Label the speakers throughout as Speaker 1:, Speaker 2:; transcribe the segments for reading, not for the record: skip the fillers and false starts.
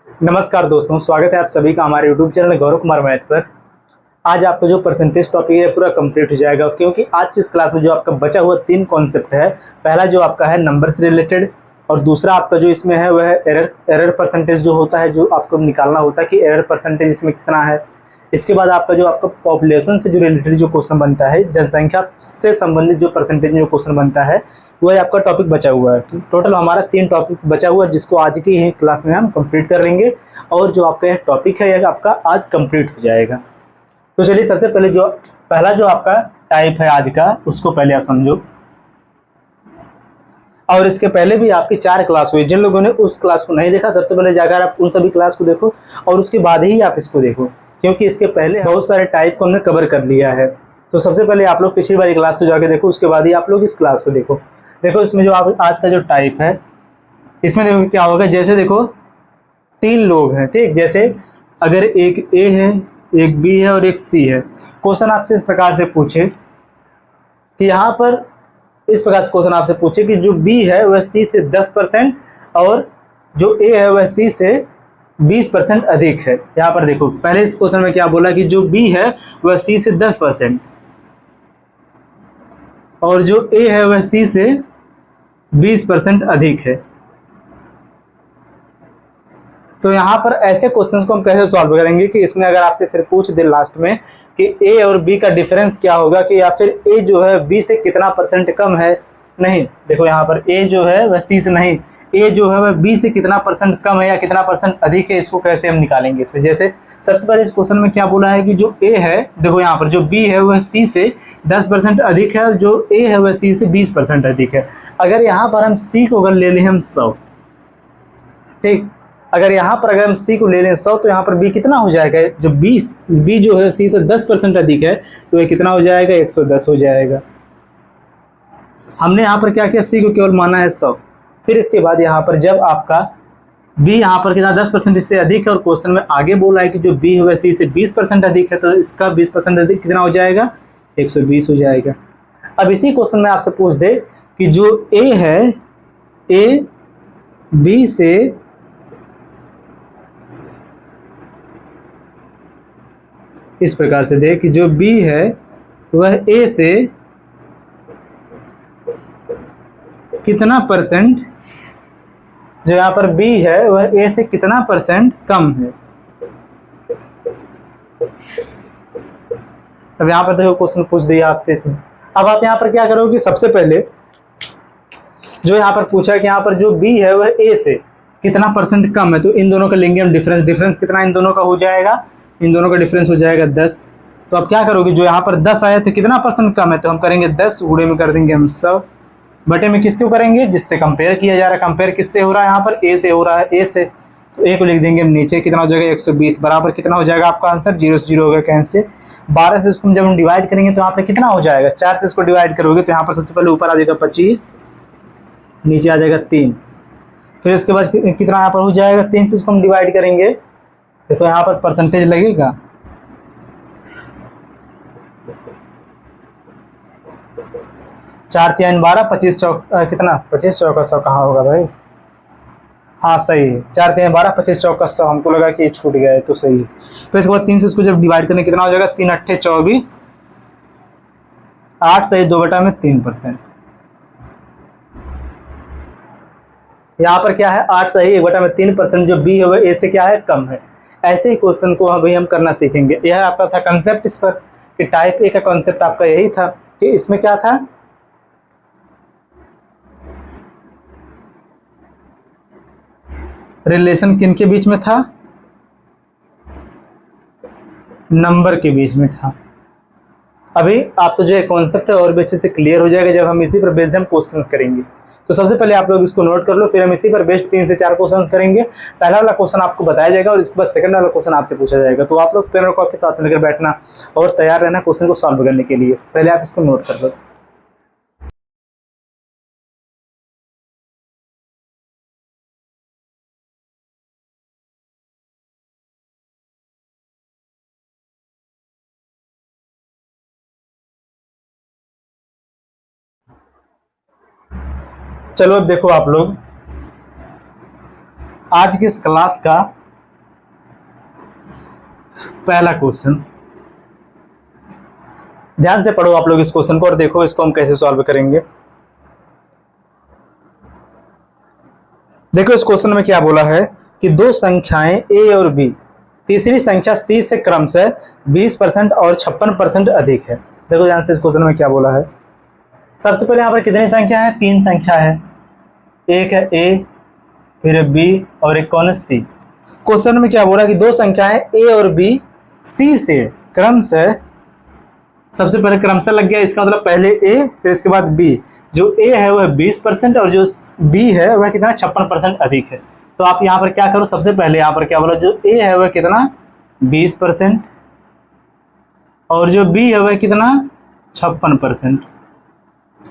Speaker 1: नमस्कार दोस्तों, स्वागत है आप सभी का हमारे YouTube channel Gaurav Kumar math पर। आज आपका जो परसेंटेज टॉपिक है पूरा कंप्लीट हो जाएगा, क्योंकि आज की इस क्लास में जो आपका बचा हुआ 3 कॉन्सेप्ट है। पहला जो आपका है नंबर से रिलेटेड, और दूसरा आपका जो इसमें है वह है एरर परसेंटेज जो होता है, जो आपको निकालना होता है कि एरर परसेंटेज इसमें कितना है। इसके बाद आपका जो आपका पॉपुलेशन से जो रिलेटेड जो क्वेश्चन बनता है, जनसंख्या से संबंधित जो परसेंटेज में जो क्वेश्चन बनता है, वह आपका टॉपिक बचा हुआ है। टोटल हमारा 3 टॉपिक बचा हुआ है, जिसको आज की ही क्लास में हम कंप्लीट कर लेंगे, और जो आपका यह टॉपिक है यह आपका आज कंप्लीट हो जाएगा। तो चलिए, सबसे पहले जो पहला जो आपका टाइप है आज का, उसको पहले आप समझो। और इसके पहले भी आपकी 4 क्लास हुई, जिन लोगों ने उस क्लास को नहीं देखा, सबसे पहले जाकर आप उन सभी क्लास को देखो और उसके बाद ही आप इसको देखो, क्योंकि इसके पहले बहुत सारे टाइप को हमने कवर कर लिया है। तो सबसे पहले आप लोग पिछली वाली क्लास को जाके देखो, उसके बाद ही आप लोग इस क्लास को देखो। देखो इसमें जो आप आज का जो टाइप है, इसमें देखो क्या होगा। जैसे देखो 3 लोग हैं, ठीक। जैसे अगर एक ए है, एक बी है और एक सी है। क्वेश्चन आपसे इस प्रकार से पूछे कि यहाँ पर इस प्रकार से क्वेश्चन आपसे पूछे कि जो बी है वह सी से 10% और जो ए है वह सी से 20% अधिक है। यहाँ पर देखो पहले इस क्वेश्चन में क्या बोला कि जो बी है वह सी से 10% और जो ए है वह सी से 20% अधिक है। तो यहाँ पर ऐसे क्वेश्चंस को हम कैसे सॉल्व करेंगे कि इसमें अगर आपसे फिर पूछ दे लास्ट में कि ए और बी का डिफरेंस क्या होगा, कि या फिर ए जो है बी से कितना परसेंट कम है। नहीं, देखो यहाँ पर ए जो है वह सी से नहीं, ए जो है वह बी से कितना परसेंट कम है या कितना परसेंट अधिक है, इसको कैसे हम निकालेंगे इसमें। जैसे सबसे पहले इस क्वेश्चन में क्या बोला है कि जो ए है, देखो यहाँ पर जो बी है वह सी से 10% अधिक है और जो ए है वह सी से 20% अधिक है। अगर यहाँ पर हम सी को अगर ले लें हम 100, ठीक। अगर यहाँ पर अगर हम सी को ले लें 100, तो यहाँ पर बी कितना हो जाएगा। जो बी जो है सी से 10% अधिक है, तो ये कितना हो जाएगा, 110 हो जाएगा। हमने यहाँ पर क्या किया, सी को केवल माना है 100। फिर इसके बाद यहाँ पर जब आपका बी यहाँ पर कितना 10% इससे अधिक है और क्वेश्चन में आगे बोला है कि जो बी है वह सी से 20% अधिक है, तो इसका 20% अधिक कितना हो जाएगा, 120 हो जाएगा। अब इसी क्वेश्चन में आपसे पूछ दे कि जो ए है, ए बी से इस प्रकार से दे कि जो B है वह A से कितना परसेंट, जो यहाँ पर B है वह A से कितना परसेंट कम है। अब यहाँ पर देखो क्वेश्चन पूछ दिया आपसे इसमें। अब आप यहाँ पर क्या करोगे, सबसे पहले जो यहाँ पर पूछा कि यहाँ पर जो B है वह A से कितना परसेंट कम है, तो इन दोनों का लेंगे हम डिफरेंस कितना इन दोनों का हो जाएगा, इन दोनों का डिफरेंस हो जाएगा 10। तो आप क्या करोगे, जो यहाँ पर 10 आया तो कितना परसेंट कम है, तो हम करेंगे 10 गुणे में कर देंगे हम 100, बटे में किसको करेंगे, जिससे कंपेयर किया जा रहा है। कंपेयर किससे हो रहा है, यहाँ पर ए से हो रहा है, ए से। तो ए को लिख देंगे हम नीचे, कितना हो जाएगा 120 बराबर कितना हो जाएगा आपका आंसर, 0 से 0 होगा कैंसिल। 12 से इसको जब हम डिवाइड करेंगे तो यहाँ पर कितना हो जाएगा, 4 से इसको डिवाइड करोगे तो यहाँ पर सबसे पहले ऊपर आ जाएगा 25, नीचे आ जाएगा 3। फिर इसके बाद कितना यहाँ पर हो जाएगा, 3 से इसको हम डिवाइड करेंगे, देखो यहाँ पर परसेंटेज लगेगा, चार 3 12, 25 चौक कितना, 25 चौका 100 कहाँ होगा भाई, हाँ सही है, 4 3 12, 25 चौका 100। हमको लगा कि ये छूट गया है, तो सही है। फिर इसके बाद 3 से इसको जब डिवाइड करने कितना हो जाएगा, 3 8 24, 8 सही 2/3%। यहाँ पर क्या है, 8 सही 1/3%, जो बी है वह ए से क्या है, कम है। ऐसे ही क्वेश्चन को अभी हम करना सीखेंगे। यह आपका था कंसेप्ट इस पर, कि टाइप ए का कंसेप्ट आपका यही था कि इसमें क्या था, रिलेशन किन के बीच में था, नंबर के बीच में था। अभी आपको जो कॉन्सेप्ट है और भी अच्छे से क्लियर हो जाएगा जब हम इसी पर बेस्ड हम क्वेश्चन करेंगे। तो सबसे पहले आप लोग इसको नोट कर लो, फिर हम इसी पर बेस्ड 3 से 4 क्वेश्चन करेंगे। पहला वाला क्वेश्चन आपको बताया जाएगा और इसके बाद सेकंड वाला क्वेश्चन आपसे पूछा जाएगा। तो आप लोग पेन और कॉपी साथ में लेकर बैठना और तैयार रहना क्वेश्चन को सॉल्व करने के लिए। पहले आप इसको नोट कर लो। चलो अब देखो आप लोग, आज की इस क्लास का पहला क्वेश्चन, ध्यान से पढ़ो आप लोग इस क्वेश्चन को और देखो इसको हम कैसे सॉल्व करेंगे। देखो इस क्वेश्चन में क्या बोला है कि दो संख्याएं ए और बी, तीसरी संख्या सी से क्रमशः 20% और 56% अधिक है। देखो ध्यान से इस क्वेश्चन में क्या बोला है। सबसे पहले यहाँ पर कितनी संख्या है? 3 संख्या है, एक है ए, फिर है बी और एक कौन है सी। क्वेश्चन में क्या बोला कि दो संख्याएं ए और बी सी से क्रमशः, सबसे पहले क्रमशः लग गया, इसका मतलब पहले ए फिर इसके बाद बी। जो ए है वह 20% और जो बी है वह कितना 56% अधिक है। तो आप यहाँ पर क्या करो, सबसे पहले यहाँ पर क्या बोला, जो ए है वह कितना 20% और जो बी है वह कितना 56%।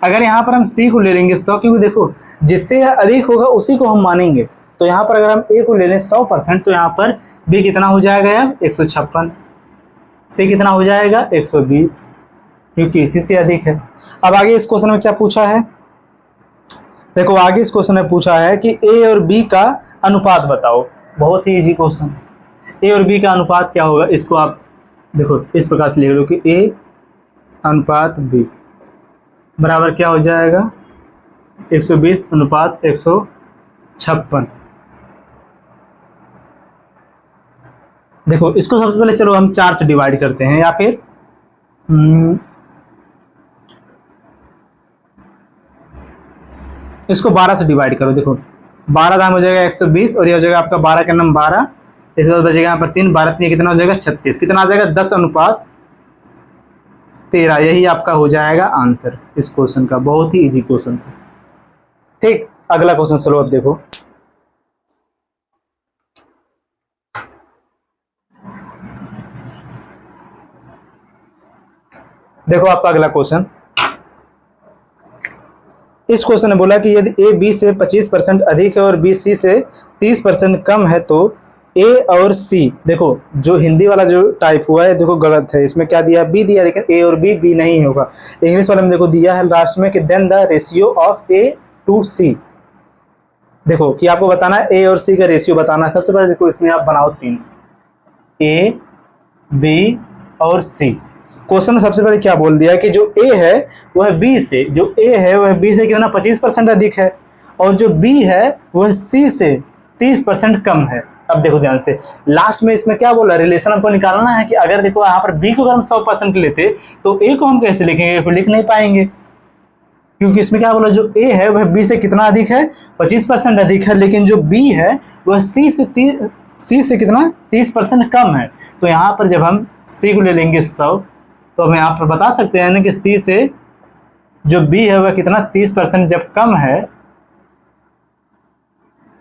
Speaker 1: अगर यहाँ पर हम सी को ले लेंगे 100, क्योंकि देखो जिससे अधिक होगा उसी को हम मानेंगे। तो यहाँ पर अगर हम ए को ले लें 100%, तो यहाँ पर बी कितना हो जाएगा अब 156, सी कितना हो जाएगा 120, क्योंकि इसी से अधिक है। अब आगे इस क्वेश्चन में क्या पूछा है, देखो आगे इस क्वेश्चन में पूछा है कि ए और बी का अनुपात बताओ। बहुत ही इजी क्वेश्चन। ए और बी का अनुपात क्या होगा, इसको आप देखो इस प्रकार से लिख लो कि ए अनुपात बी बराबर क्या हो जाएगा 120 अनुपात 156। देखो इसको सबसे पहले चलो हम 4 से डिवाइड करते हैं, या फिर इसको 12 से डिवाइड करो। देखो 12 दाम हो जाएगा 120 और ये हो जाएगा आपका 12 का नाम 12, इसके बाद बचेगा यहाँ पर 3, 12 3 कितना हो जाएगा 36, कितना आ जाएगा 10 अनुपात 13। यही आपका हो जाएगा आंसर इस क्वेश्चन का। बहुत ही इजी क्वेश्चन था। ठीक, अगला क्वेश्चन चलो अब देखो। देखो आपका अगला क्वेश्चन, इस क्वेश्चन ने बोला कि यदि ए बी से 25% अधिक है और बी सी से 30% कम है तो ए और सी, देखो जो हिंदी वाला जो टाइप हुआ है देखो गलत है, इसमें क्या दिया बी दिया, लेकिन ए और बी नहीं होगा। इंग्लिश वाले में देखो दिया है लास्ट में कि then the ratio of A to C. देखो कि आपको बताना है ए और सी का रेशियो बताना है। सबसे पहले देखो इसमें आप बनाओ 3, ए बी और सी। क्वेश्चन में सबसे पहले क्या बोल दिया कि जो ए है वह बी से, जो ए है वह बी से कितना 25% अधिक है और जो बी है वह सी से 30% कम है। अब देखो ध्यान से लास्ट में इसमें क्या बोला, रिलेशन हमको निकालना है कि अगर देखो यहाँ पर बी को अगर हम 100% लेते तो ए को हम कैसे लिखेंगे, ए को लिख नहीं पाएंगे, क्योंकि इसमें क्या बोला जो ए है वह बी से कितना अधिक है 25% अधिक है, लेकिन जो बी है वह सी से कितना 30% कम है। तो यहाँ पर जब हम सी को ले लेंगे 100, तो हम यहाँ पर बता सकते हैं ना कि सी से जो बी है वह कितना 30% जब कम है,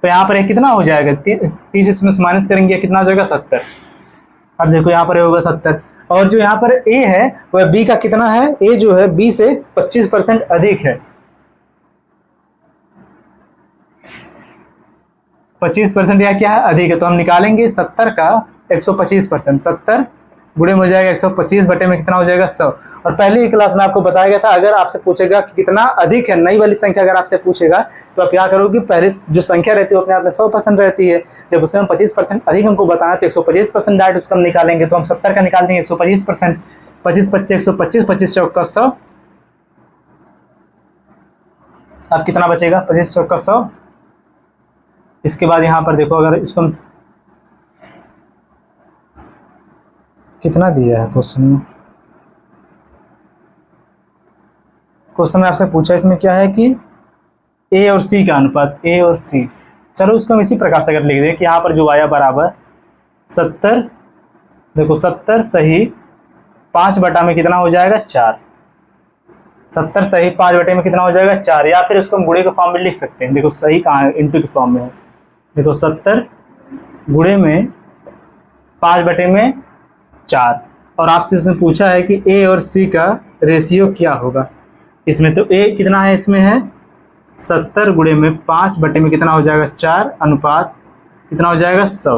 Speaker 1: तो यहाँ पर कितना हो जाएगा 30 इसमें से माइनस करेंगे कितना हो जाएगा 70। अब देखो यहाँ पर होगा 70 और जो यहाँ पर ए है वह बी का कितना है, ए जो है बी से 25% अधिक है, 25% या क्या है अधिक है। तो हम निकालेंगे 70 का 125%, 70 गुणे में हो जाएगा 125 बटे में कितना हो जाएगा 100। और पहले ही क्लास में आपको बताया गया था अगर आपसे पूछेगा कि कितना अधिक है, नई वाली संख्या अगर आपसे पूछेगा तो आप क्या करोगे, पहले जो संख्या रहती है अपने आप में 100% रहती है, जब उसमें 25% अधिक हमको बताना तो 125% डायरेक्ट उसका हम निकालेंगे। तो हम 70 का निकाल देंगे 125%, 25 बच्चे 125, 25 चौका 100, अब कितना बचेगा 25 चौका 100। इसके बाद यहाँ पर देखो अगर इसको हम कितना दिया है क्वेश्चन में, क्वेश्चन में आपसे पूछा इसमें क्या है कि ए और सी का अनुपात, ए और सी। चलो उसको हम इसी प्रकार से अगर लिख दें कि यहाँ पर जो आया बराबर 70, देखो 70 सही 5 बटा में कितना हो जाएगा 4, 70 सही 5 बटे में कितना हो जाएगा 4, या फिर उसको हम गुणे के फॉर्म में लिख सकते हैं। देखो सही कहाँ है, इंटू के फॉर्म में है। देखो 70 गुणे में 5 बटे में 4, और आपसे इसने पूछा है कि ए और सी का रेशियो क्या होगा। इसमें तो ए कितना है, इसमें है 70 गुणे में 5 बटे में कितना हो जाएगा 4 अनुपात कितना हो जाएगा 100।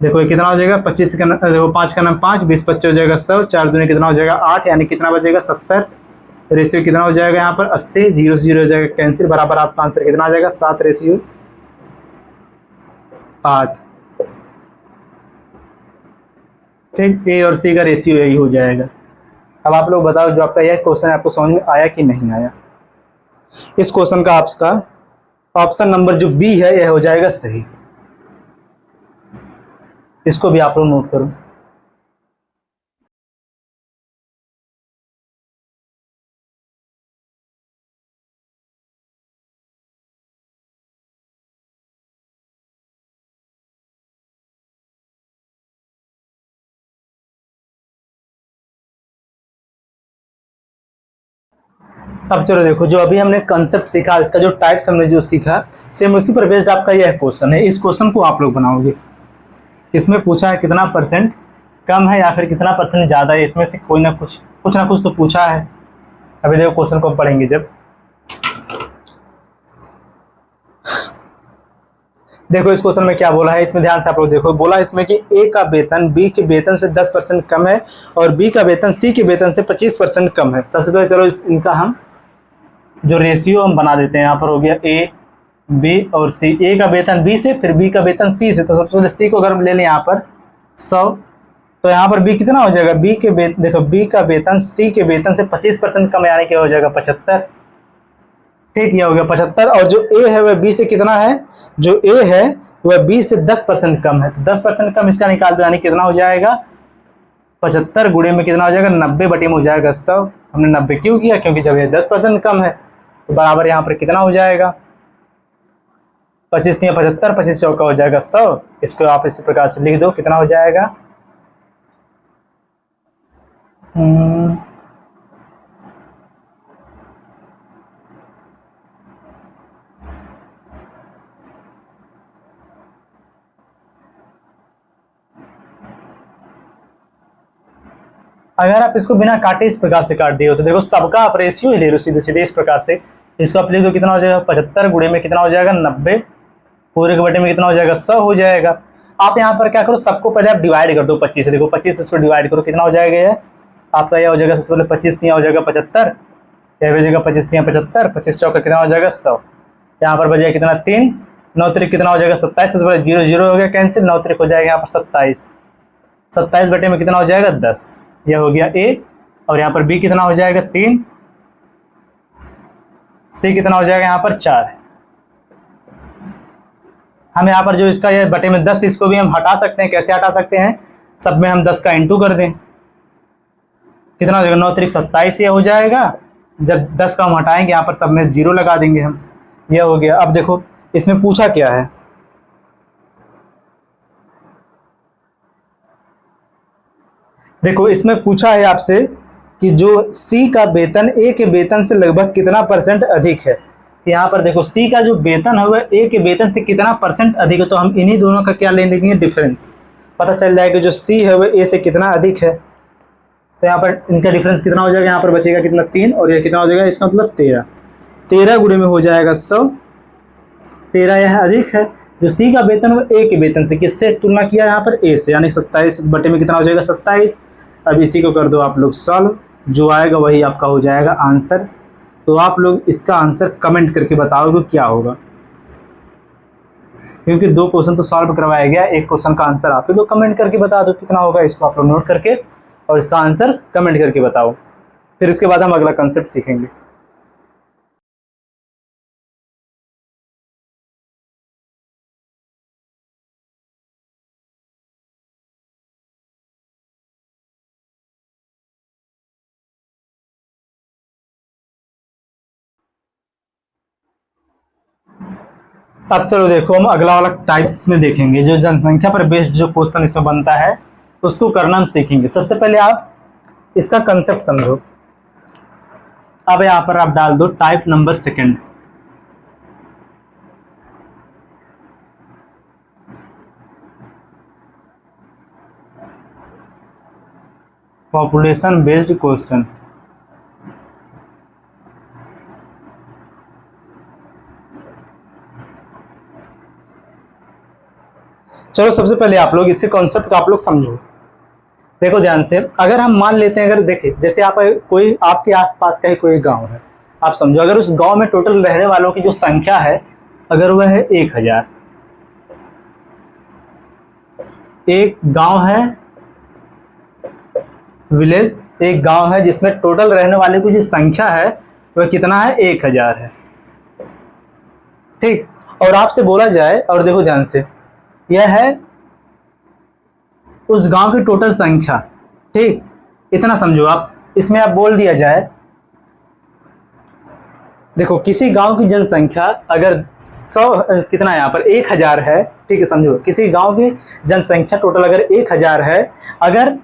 Speaker 1: देखो ये कितना हो जाएगा 25 का, देखो 5 का नाम 5, 20 25 हो जाएगा 100, 4 दूनी कितना हो जाएगा 8, यानी कितना बचेगा 70। रेशियो कितना हो जाएगा यहाँ पर 80, 0 से 0 हो जाएगा कैंसिल, बराबर आपका आंसर कितना आ जाएगा 7/8। ठीक, ए और सी का रेशियो यही हो जाएगा। अब आप लोग बताओ जो आपका यह क्वेश्चन है आपको समझ में आया कि नहीं आया। इस क्वेश्चन का आपका ऑप्शन नंबर जो बी है यह हो जाएगा सही। इसको भी आप लोग नोट करो। अब चलो देखो, जो अभी हमने कंसेप्ट सीखा, इसका जो टाइप्स हमने जो सीखा, सेम उसी पर बेस्ड आपका यह क्वेश्चन है। इस क्वेश्चन को आप लोग बनाओगे। इसमें पूछा है कितना परसेंट कम है या फिर कितना परसेंट ज़्यादा है, इसमें से कोई ना कुछ तो पूछा है। अभी देखो क्वेश्चन को पढ़ेंगे जब, देखो इस क्वेश्चन में क्या बोला है, इसमें ध्यान से आप लोग देखो। बोला इसमें कि ए का वेतन बी के वेतन से 10% कम है और बी का वेतन सी के वेतन से 25% कम है। सबसे पहले चलो इनका हम जो रेशियो हम बना देते हैं। यहाँ पर हो गया ए, बी और सी। ए का वेतन बी से, फिर बी का वेतन सी से। तो सबसे पहले सी को अगर हम ले लें यहाँ पर 100, तो यहाँ पर बी कितना हो जाएगा, बी के देखो बी का वेतन सी के वेतन से 25% कम, यानी कि हो जाएगा 75। ठीक, ये हो गया 75। और जो ए है वह बी से कितना है, जो ए है वह बी से 10% कम है। तो 10% कम इसका निकाल दो, यानी कितना हो जाएगा 75 गुणे में कितना हो जाएगा 90 बटे में हो जाएगा 100। हमने 90 क्यों किया, क्योंकि जब ये 10% कम है तो बराबर यहाँ पर कितना हो जाएगा 25 × 75, 25 चौका हो जाएगा 100। इसको आप इसी प्रकार से लिख दो, कितना हो जाएगा अगर आप इसको बिना काटे इस प्रकार से काट दिए हो तो देखो सबका आप रेशियो ही ले लो सीधे सीधे इस प्रकार से। इसको आप लिख दो, कितना हो जाएगा 75 गुणे में कितना हो जाएगा 90, पूरे के बटे में कितना हो जाएगा 100 हो जाएगा। आप यहाँ पर क्या करो, सबको पहले आप डिवाइड कर दो 25 से। देखो 25 से इसको डिवाइड करो, कितना हो जाएगा ये आपका, यह हो जाएगा सबसे पहले 25 × हो जाएगा 75, यह बचेगा 25 × 75, 25 चौका कितना हो जाएगा 100। यहाँ पर बचेगा कितना 3, 9 त्रिक कितना हो जाएगा 27, सबसे पहले 0 0 हो गया कैंसिल, 9 त्रिक हो जाएगा यहाँ पर 27, 27 बटे में कितना हो जाएगा 10। यह हो गया ए। और यहाँ पर बी कितना हो जाएगा 3, सी कितना हो जाएगा यहाँ पर 4। हम यहाँ पर जो इसका ये बटे में 10, इसको भी हम हटा सकते हैं। कैसे हटा सकते हैं, सब में हम 10 का इंटू कर दें, कितना हो जाएगा 9 त्रिक 27 ये हो जाएगा। जब 10 का हम हटाएंगे यहाँ पर सब में 0 लगा देंगे हम, यह हो गया। अब देखो इसमें पूछा क्या है, देखो इसमें पूछा है आपसे कि जो सी का वेतन ए के वेतन से लगभग कितना % अधिक है। यहाँ पर देखो सी का जो वेतन है वह ए के वेतन से कितना % अधिक है, तो हम इन्हीं दोनों का क्या ले लेंगे डिफरेंस, पता चल जाएगा जो सी है वह ए से कितना अधिक है। तो यहाँ पर इनका डिफरेंस कितना हो जाएगा, यहाँ पर बचेगा कितना 3 और यह कितना हो जाएगा, इसका मतलब 13। 13 गुणे में हो जाएगा 100, 13 यह अधिक है। जो सी का वेतन वो ए के वेतन से किससे तुलना किया, यहाँ पर ए से, यानी 27 बटे में कितना हो जाएगा 27। अब इसी को कर दो आप लोग सॉल्व, जो आएगा वही आपका हो जाएगा आंसर। तो आप लोग इसका आंसर कमेंट करके बताओगे क्या होगा, क्योंकि 2 क्वेश्चन तो सॉल्व करवाया गया, एक क्वेश्चन का आंसर आप ही लोग कमेंट करके बता दो कितना होगा। इसको आप लोग नोट करके और इसका आंसर कमेंट करके बताओ, फिर इसके बाद हम अगला कंसेप्ट सीखेंगे। अब चलो देखो हम अगला वाला टाइप्स में देखेंगे, जो जनसंख्या पर बेस्ड जो क्वेश्चन इसमें बनता है उसको करना हम सीखेंगे। सबसे पहले आप इसका कंसेप्ट समझो। अब यहाँ पर आप डाल दो type number 2, population based question. चलो सबसे पहले आप लोग इसके कॉन्सेप्ट को आप लोग समझो। देखो ध्यान से, अगर हम मान लेते हैं, अगर देखिए जैसे आप कोई आपके आसपास का ही कोई गांव है, आप समझो अगर उस गांव में टोटल रहने वालों की जो संख्या है अगर वह है 1000, एक गांव है विलेज एक गांव है जिसमें टोटल रहने वाले की जो संख्या है वह कितना है, 1000 है। ठीक, और आपसे बोला जाए, और देखो ध्यान से, यह है उस गांव की टोटल संख्या। ठीक, इतना समझो आप, इसमें आप बोल दिया जाए, देखो किसी गांव की जनसंख्या अगर 100 कितना है यहाँ पर 1000 है। ठीक है, समझो किसी गांव की जनसंख्या टोटल अगर 1000 है, अगर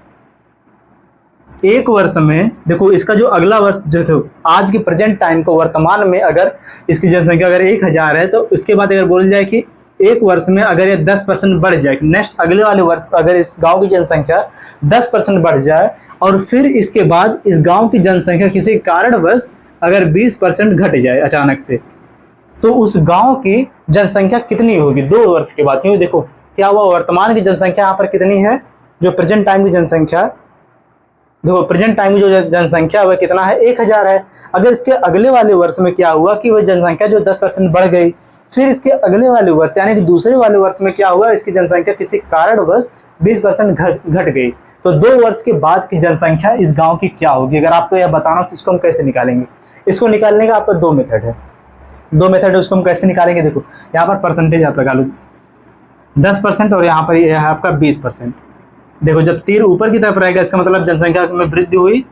Speaker 1: एक वर्ष में, देखो इसका जो अगला वर्ष जो आज के प्रेजेंट टाइम को वर्तमान में अगर इसकी जनसंख्या अगर 1000 है, तो इसके बाद अगर बोल जाए कि एक वर्ष में अगर ये 10% बढ़ जाए, नेक्स्ट अगले वाले वर्ष अगर इस गांव की जनसंख्या 10% बढ़ जाए, और फिर इसके बाद इस गांव की जनसंख्या किसी कारणवश अगर 20% घट जाए अचानक से, तो उस गांव की जनसंख्या कितनी होगी 2 वर्ष के बाद। क्यों, देखो क्या हुआ, वर्तमान की जनसंख्या यहाँ पर कितनी है, जो प्रेजेंट टाइम की जनसंख्या, देखो प्रेजेंट टाइम की जो जनसंख्या वह कितना है, 1000 है। अगर इसके अगले वाले वर्ष में क्या हुआ कि वह जनसंख्या जो 10% बढ़ गई, फिर इसके अगले वाले वर्ष यानी कि दूसरे वाले वर्ष में क्या हुआ, इसकी जनसंख्या किसी कारणवश 20% घट गई, तो 2 वर्ष के बाद की जनसंख्या इस गांव की क्या होगी। अगर आपको यह बताना हो तो इसको हम कैसे निकालेंगे। इसको निकालने का आपका 2 मेथड है, 2 मेथड है, उसको हम कैसे निकालेंगे। देखो यहाँ पर परसेंटेज आप लगा लो 10% और यहाँ पर यह है आपका 20%। देखो जब तीर ऊपर की तरफ रहेगा इसका मतलब जनसंख्या में वृद्धि हुई,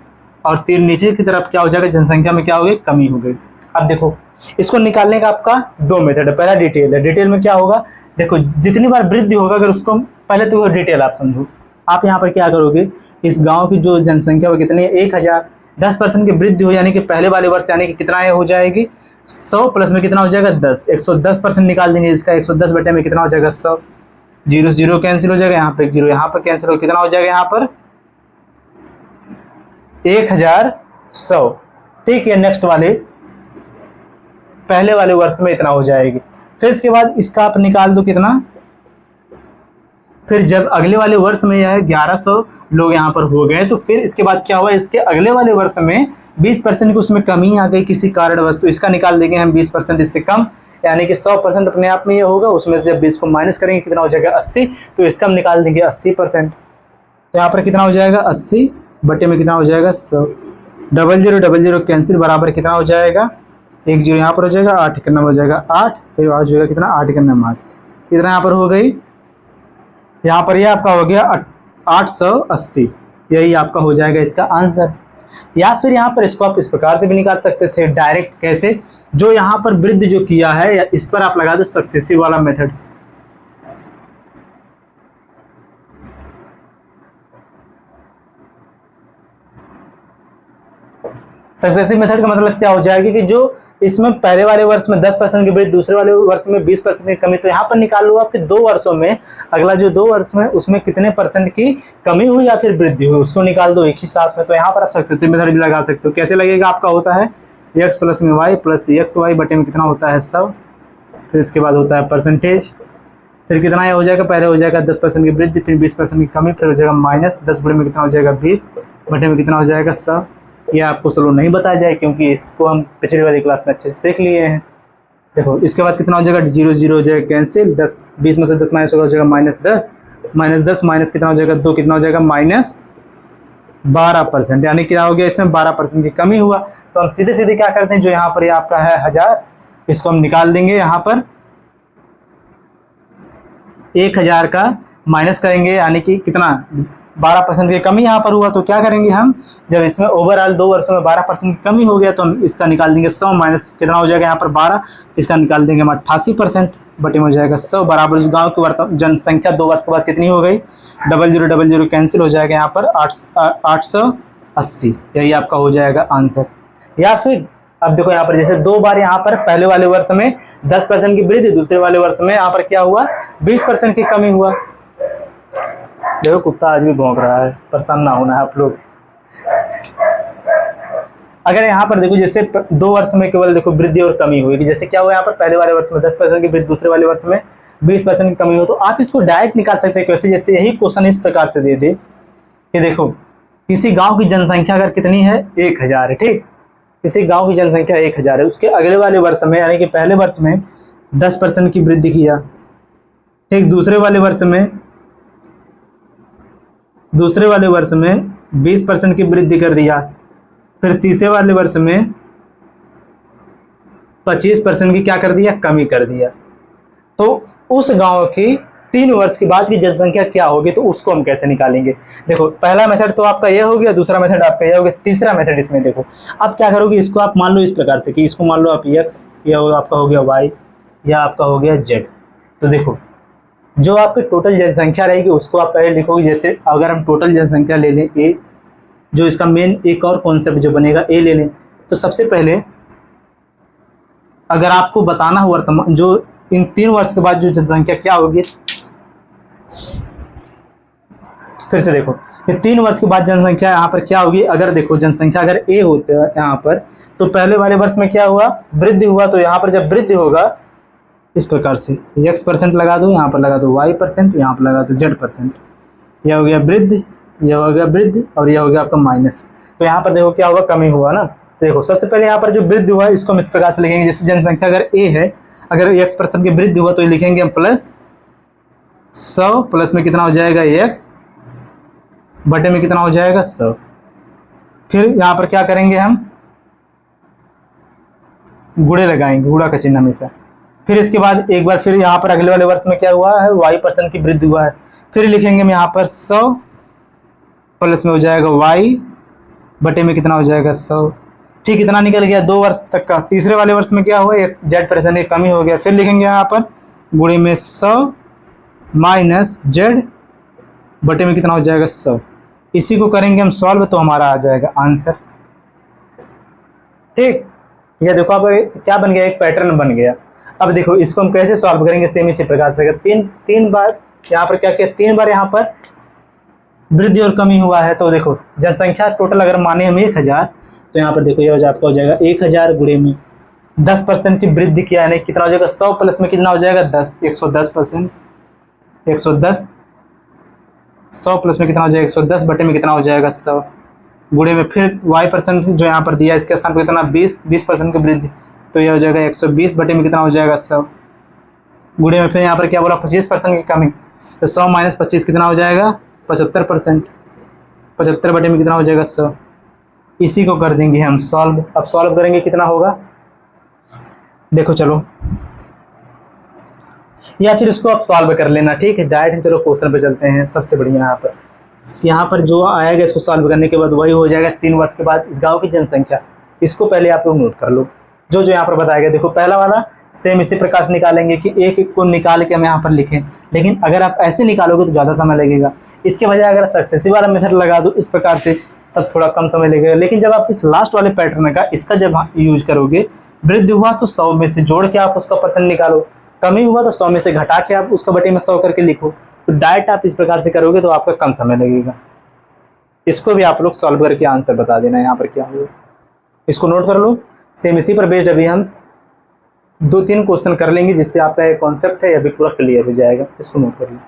Speaker 1: और तीर नीचे की तरफ क्या हो जाएगा, जनसंख्या में क्या हो गई, कमी हो गई। अब देखो इसको निकालने का आपका 2 मेथड है। पहला डिटेल है, डिटेल में क्या होगा, देखो जितनी बार वृद्धि होगा, अगर उसको पहले तो डिटेल आप समझो। आप यहाँ पर क्या करोगे, इस गांव की जो जनसंख्या वो कितनी है, 1000, 10% की वृद्धि हो यानी कि पहले वाले वर्ष यानी कि कितना है हो जाएगी 100 प्लस में कितना हो जाएगा 10, 110% निकाल देंगे इसका, 110 बटे में कितना हो जाएगा 100, 0 0 कैंसिल हो जाएगा, यहाँ पर 0 यहाँ पर कैंसिल हो, कितना हो जाएगा यहाँ पर 1100। ठीक है, नेक्स्ट वाले पहले वाले वर्ष में इतना हो जाएगी। फिर इसके बाद इसका आप निकाल दो कितना, फिर जब अगले वाले वर्ष में यह 1100 लोग यहाँ पर हो गए, तो फिर इसके बाद क्या हुआ, इसके अगले वाले वर्ष में 20% की उसमें कमी आ गई किसी कारणवश, तो इसका निकाल देंगे हम 20% इससे कम, यानी कि 100% अपने आप में ये होगा, उसमें से जब 20 को माइनस करेंगे कितना हो जाएगा 80, तो इसका हम निकाल देंगे 80%। तो यहाँ पर कितना हो जाएगा 80 बटे में कितना हो जाएगा 100, 00 कैंसिल, बराबर कितना हो जाएगा 1 0 यहाँ पर हो जाएगा, 8 1 हो जाएगा 8, फिर आ जाएगा कितना 8 1 8, कितना यहाँ पर हो गई, यहाँ पर यह आपका हो गया 880। यही आपका हो जाएगा इसका आंसर। या फिर यहाँ पर इसको आप इस प्रकार से भी निकाल सकते थे डायरेक्ट, कैसे, जो यहाँ पर वृद्धि जो किया है इस पर आप लगा दो सक्सेसिव वाला मेथड। सक्सेसिव मेथड का मतलब क्या हो जाएगा कि जो इसमें पहले वाले वर्ष में 10% की वृद्धि, दूसरे वाले वर्ष में 20% की कमी, तो यहाँ पर निकाल लो आपके 2 वर्षों में, अगला जो 2 वर्ष में उसमें कितने % की कमी हुई या फिर वृद्धि हुई, उसको निकाल दो एक ही साथ में। तो यहाँ पर आप सक्सेसिव मेथड भी लगा सकते हो। कैसे लगेगा, आपका होता है x प्लस में y प्लस एक्स वाई बटे में कितना होता है 100, फिर इसके बाद होता है परसेंटेज, फिर कितना हो जाएगा, पहले हो जाएगा 10% की वृद्धि, फिर 20% की कमी, फिर हो जाएगा माइनस 10 बटे में कितना हो जाएगा 20 बटे में कितना हो जाएगा 100। ये आपको स्लो नहीं बताया जाए क्योंकि इसको हम पिछली वाली क्लास में अच्छे से सीख लिए हैं। देखो इसके बाद कितना हो जाएगा 0 0 हो जाएगा कैंसिल, 10 20 में से 10 माइनस हो जाएगा -10 माइनस कितना हो जाएगा 2, कितना हो जाएगा -12%, यानी क्या हो गया इसमें 12% की कमी हुआ। तो हम सीधे सीधे क्या करते हैं, जो यहाँ पर ये आपका है 1000, इसको हम निकाल देंगे, यहाँ पर 1000 का माइनस करेंगे यानी कि कितना 12% की कमी यहाँ पर हुआ। तो क्या करेंगे हम, जब इसमें ओवरऑल 2 वर्षों में 12% की कमी हो गया तो हम इसका निकाल देंगे 100 माइनस कितना हो जाएगा यहाँ पर 12, इसका निकाल देंगे हम 88% बटे में हो जाएगा 100, बराबर उस गांव की जनसंख्या 2 वर्ष के बाद कितनी हो गई, 00 कैंसिल हो जाएगा यहाँ पर 880। यही आपका हो जाएगा आंसर। या फिर अब देखो यहाँ पर जैसे 2 बार यहाँ पर पहले वाले वर्ष में 10% की वृद्धि, दूसरे वाले वर्ष में यहाँ पर क्या हुआ 20% की कमी हुआ। देखो कुत्ता आज भी भौंक रहा है, परेशान ना होना है आप लोग। अगर यहाँ पर देखो जैसे 2 वर्ष में केवल देखो वृद्धि और कमी हुई, कि जैसे क्या हुआ यहाँ पर पहले वाले वर्ष में 10% की वृद्धि, दूसरे वाले वर्ष में 20% की कमी हो, तो आप इसको डायरेक्ट निकाल सकते हैं। कैसे, जैसे यही क्वेश्चन इस प्रकार से दे दे कि देखो किसी गांव की जनसंख्या अगर कितनी है 1000 है, ठीक, किसी गांव की जनसंख्या 1000 है, उसके अगले वाले वर्ष में यानी कि पहले वर्ष में 10% की वृद्धि किया, ठीक, दूसरे वाले वर्ष में 20% की वृद्धि कर दिया, फिर तीसरे वाले वर्ष में 25% की क्या कर दिया, कमी कर दिया। तो उस गांव की 3 वर्ष के बाद की जनसंख्या क्या होगी, तो उसको हम कैसे निकालेंगे। देखो पहला मेथड तो आपका यह हो गया, दूसरा मेथड आपका यह हो गया, तीसरा मेथड इसमें देखो अब क्या करोगे, इसको आप मान लो इस प्रकार से कि इसको मान लो आप x, या आपका हो गया y, या आपका हो गया z। तो देखो जो आपकी टोटल जनसंख्या रहेगी उसको आप पहले लिखोगे। जैसे अगर हम टोटल जनसंख्या ले लें a, जो इसका मेन एक और कॉन्सेप्ट जो बनेगा a ले लें, तो सबसे पहले अगर आपको बताना हो वर्तमान जो इन 3 वर्ष के बाद जो जनसंख्या क्या होगी, फिर से देखो ये 3 वर्ष के बाद जनसंख्या यहाँ पर क्या होगी। अगर देखो जनसंख्या अगर a होते हैं यहाँ पर, तो पहले वाले वर्ष में क्या हुआ, वृद्धि हुआ। तो यहाँ पर जब वृद्धि होगा इस प्रकार से x% लगा दो, यहाँ पर लगा दो y%, यहाँ पर लगा दो z%। यह हो गया वृद्धि, यह हो गया वृद्धि, और यह हो गया आपका माइनस। तो यहाँ पर देखो क्या होगा, कमी हुआ ना। देखो सबसे पहले यहाँ पर जो वृद्धि हुआ इसको हम इस प्रकार से लिखेंगे। जैसे जनसंख्या अगर a है, अगर x% की वृद्धि हुआ तो ये लिखेंगे हम प्लस 100, प्लस में कितना हो जाएगा x, बटे में कितना हो जाएगा 100। फिर यहाँ पर क्या करेंगे, हम गुणे लगाएंगे, गुणा का चिन्ह हमेशा। फिर इसके बाद एक बार फिर यहाँ पर अगले वाले वर्ष में क्या हुआ है, y% की वृद्धि हुआ है। फिर लिखेंगे हम यहाँ पर 100, प्लस में हो जाएगा y, बटे में कितना हो जाएगा 100। ठीक, इतना निकल गया 2 वर्ष तक का। तीसरे वाले वर्ष में क्या हुआ, z% की कमी हो गया। फिर लिखेंगे यहाँ पर गुणे में 100 माइनस z, बटे में कितना हो जाएगा 100। इसी को करेंगे हम सॉल्व, तो हमारा आ जाएगा आंसर। ठीक, यह देखो अब क्या बन गया, एक पैटर्न बन गया। अब देखो इसको हम कैसे सॉल्व करेंगे, सेम इसी प्रकार से। अगर तीन बार यहाँ पर क्या किया, 3 बार यहाँ पर वृद्धि और कमी हुआ है, तो देखो जनसंख्या टोटल अगर माने हम 1000, तो यहाँ पर देखो यह आपका हो जाएगा 1000 गुणे में 10% की वृद्धि किया है, कितना हो जाएगा 100, प्लस में कितना हो जाएगा 10, 110%, 110, 100 प्लस में कितना हो जाएगा 110, बटे में कितना हो जाएगा 100, गुणे में फिर y% जो यहाँ पर दिया इसके स्थान पर कितना 20% की वृद्धि, तो यह हो जाएगा 120, बटे में कितना हो जाएगा 100, गुणे में फिर यहाँ पर क्या बोला 25% की कमी, तो 100 माइनस 25 कितना हो जाएगा 75%, 75 बटे में कितना हो जाएगा 100। इसी को कर देंगे हम सॉल्व। अब सॉल्व करेंगे कितना होगा, देखो चलो, या फिर इसको आप सॉल्व कर लेना। ठीक है, डायरेक्ट चलो क्वेश्चन पे चलते हैं। सबसे बढ़िया यहाँ पर जो आएगा इसको सॉल्व करने के बाद वही हो जाएगा 3 वर्ष के बाद इस गांव की जनसंख्या। इसको पहले आप लोग नोट कर लो, जो जो यहाँ पर बताया गया। देखो पहला वाला सेम इसी प्रकार से निकालेंगे कि एक एक को निकाल के हम यहाँ पर लिखें, लेकिन अगर आप ऐसे निकालोगे तो ज़्यादा समय लगेगा। इसके बजाय अगर आप सक्सेसिव वाला मेथड लगा दो इस प्रकार से, तब थोड़ा कम समय लगेगा। लेकिन जब आप इस लास्ट वाले पैटर्न का इसका जब यूज करोगे, वृद्धि हुआ तो 100 में से जोड़ के आप उसका % निकालो, कमी हुआ तो 100 में से घटा के आप उसका बटे में 100 करके लिखो। तो डायरेक्ट आप इस प्रकार से करोगे तो आपका कम समय लगेगा। इसको भी आप लोग सॉल्व करके आंसर बता देना यहाँ पर क्या होगा, इसको नोट कर लो। सेम इसी पर बेस्ड अभी हम 2-3 क्वेश्चन कर लेंगे, जिससे आपका एक कॉन्सेप्ट है अभी पूरा क्लियर हो जाएगा। इसको नोट कर लो।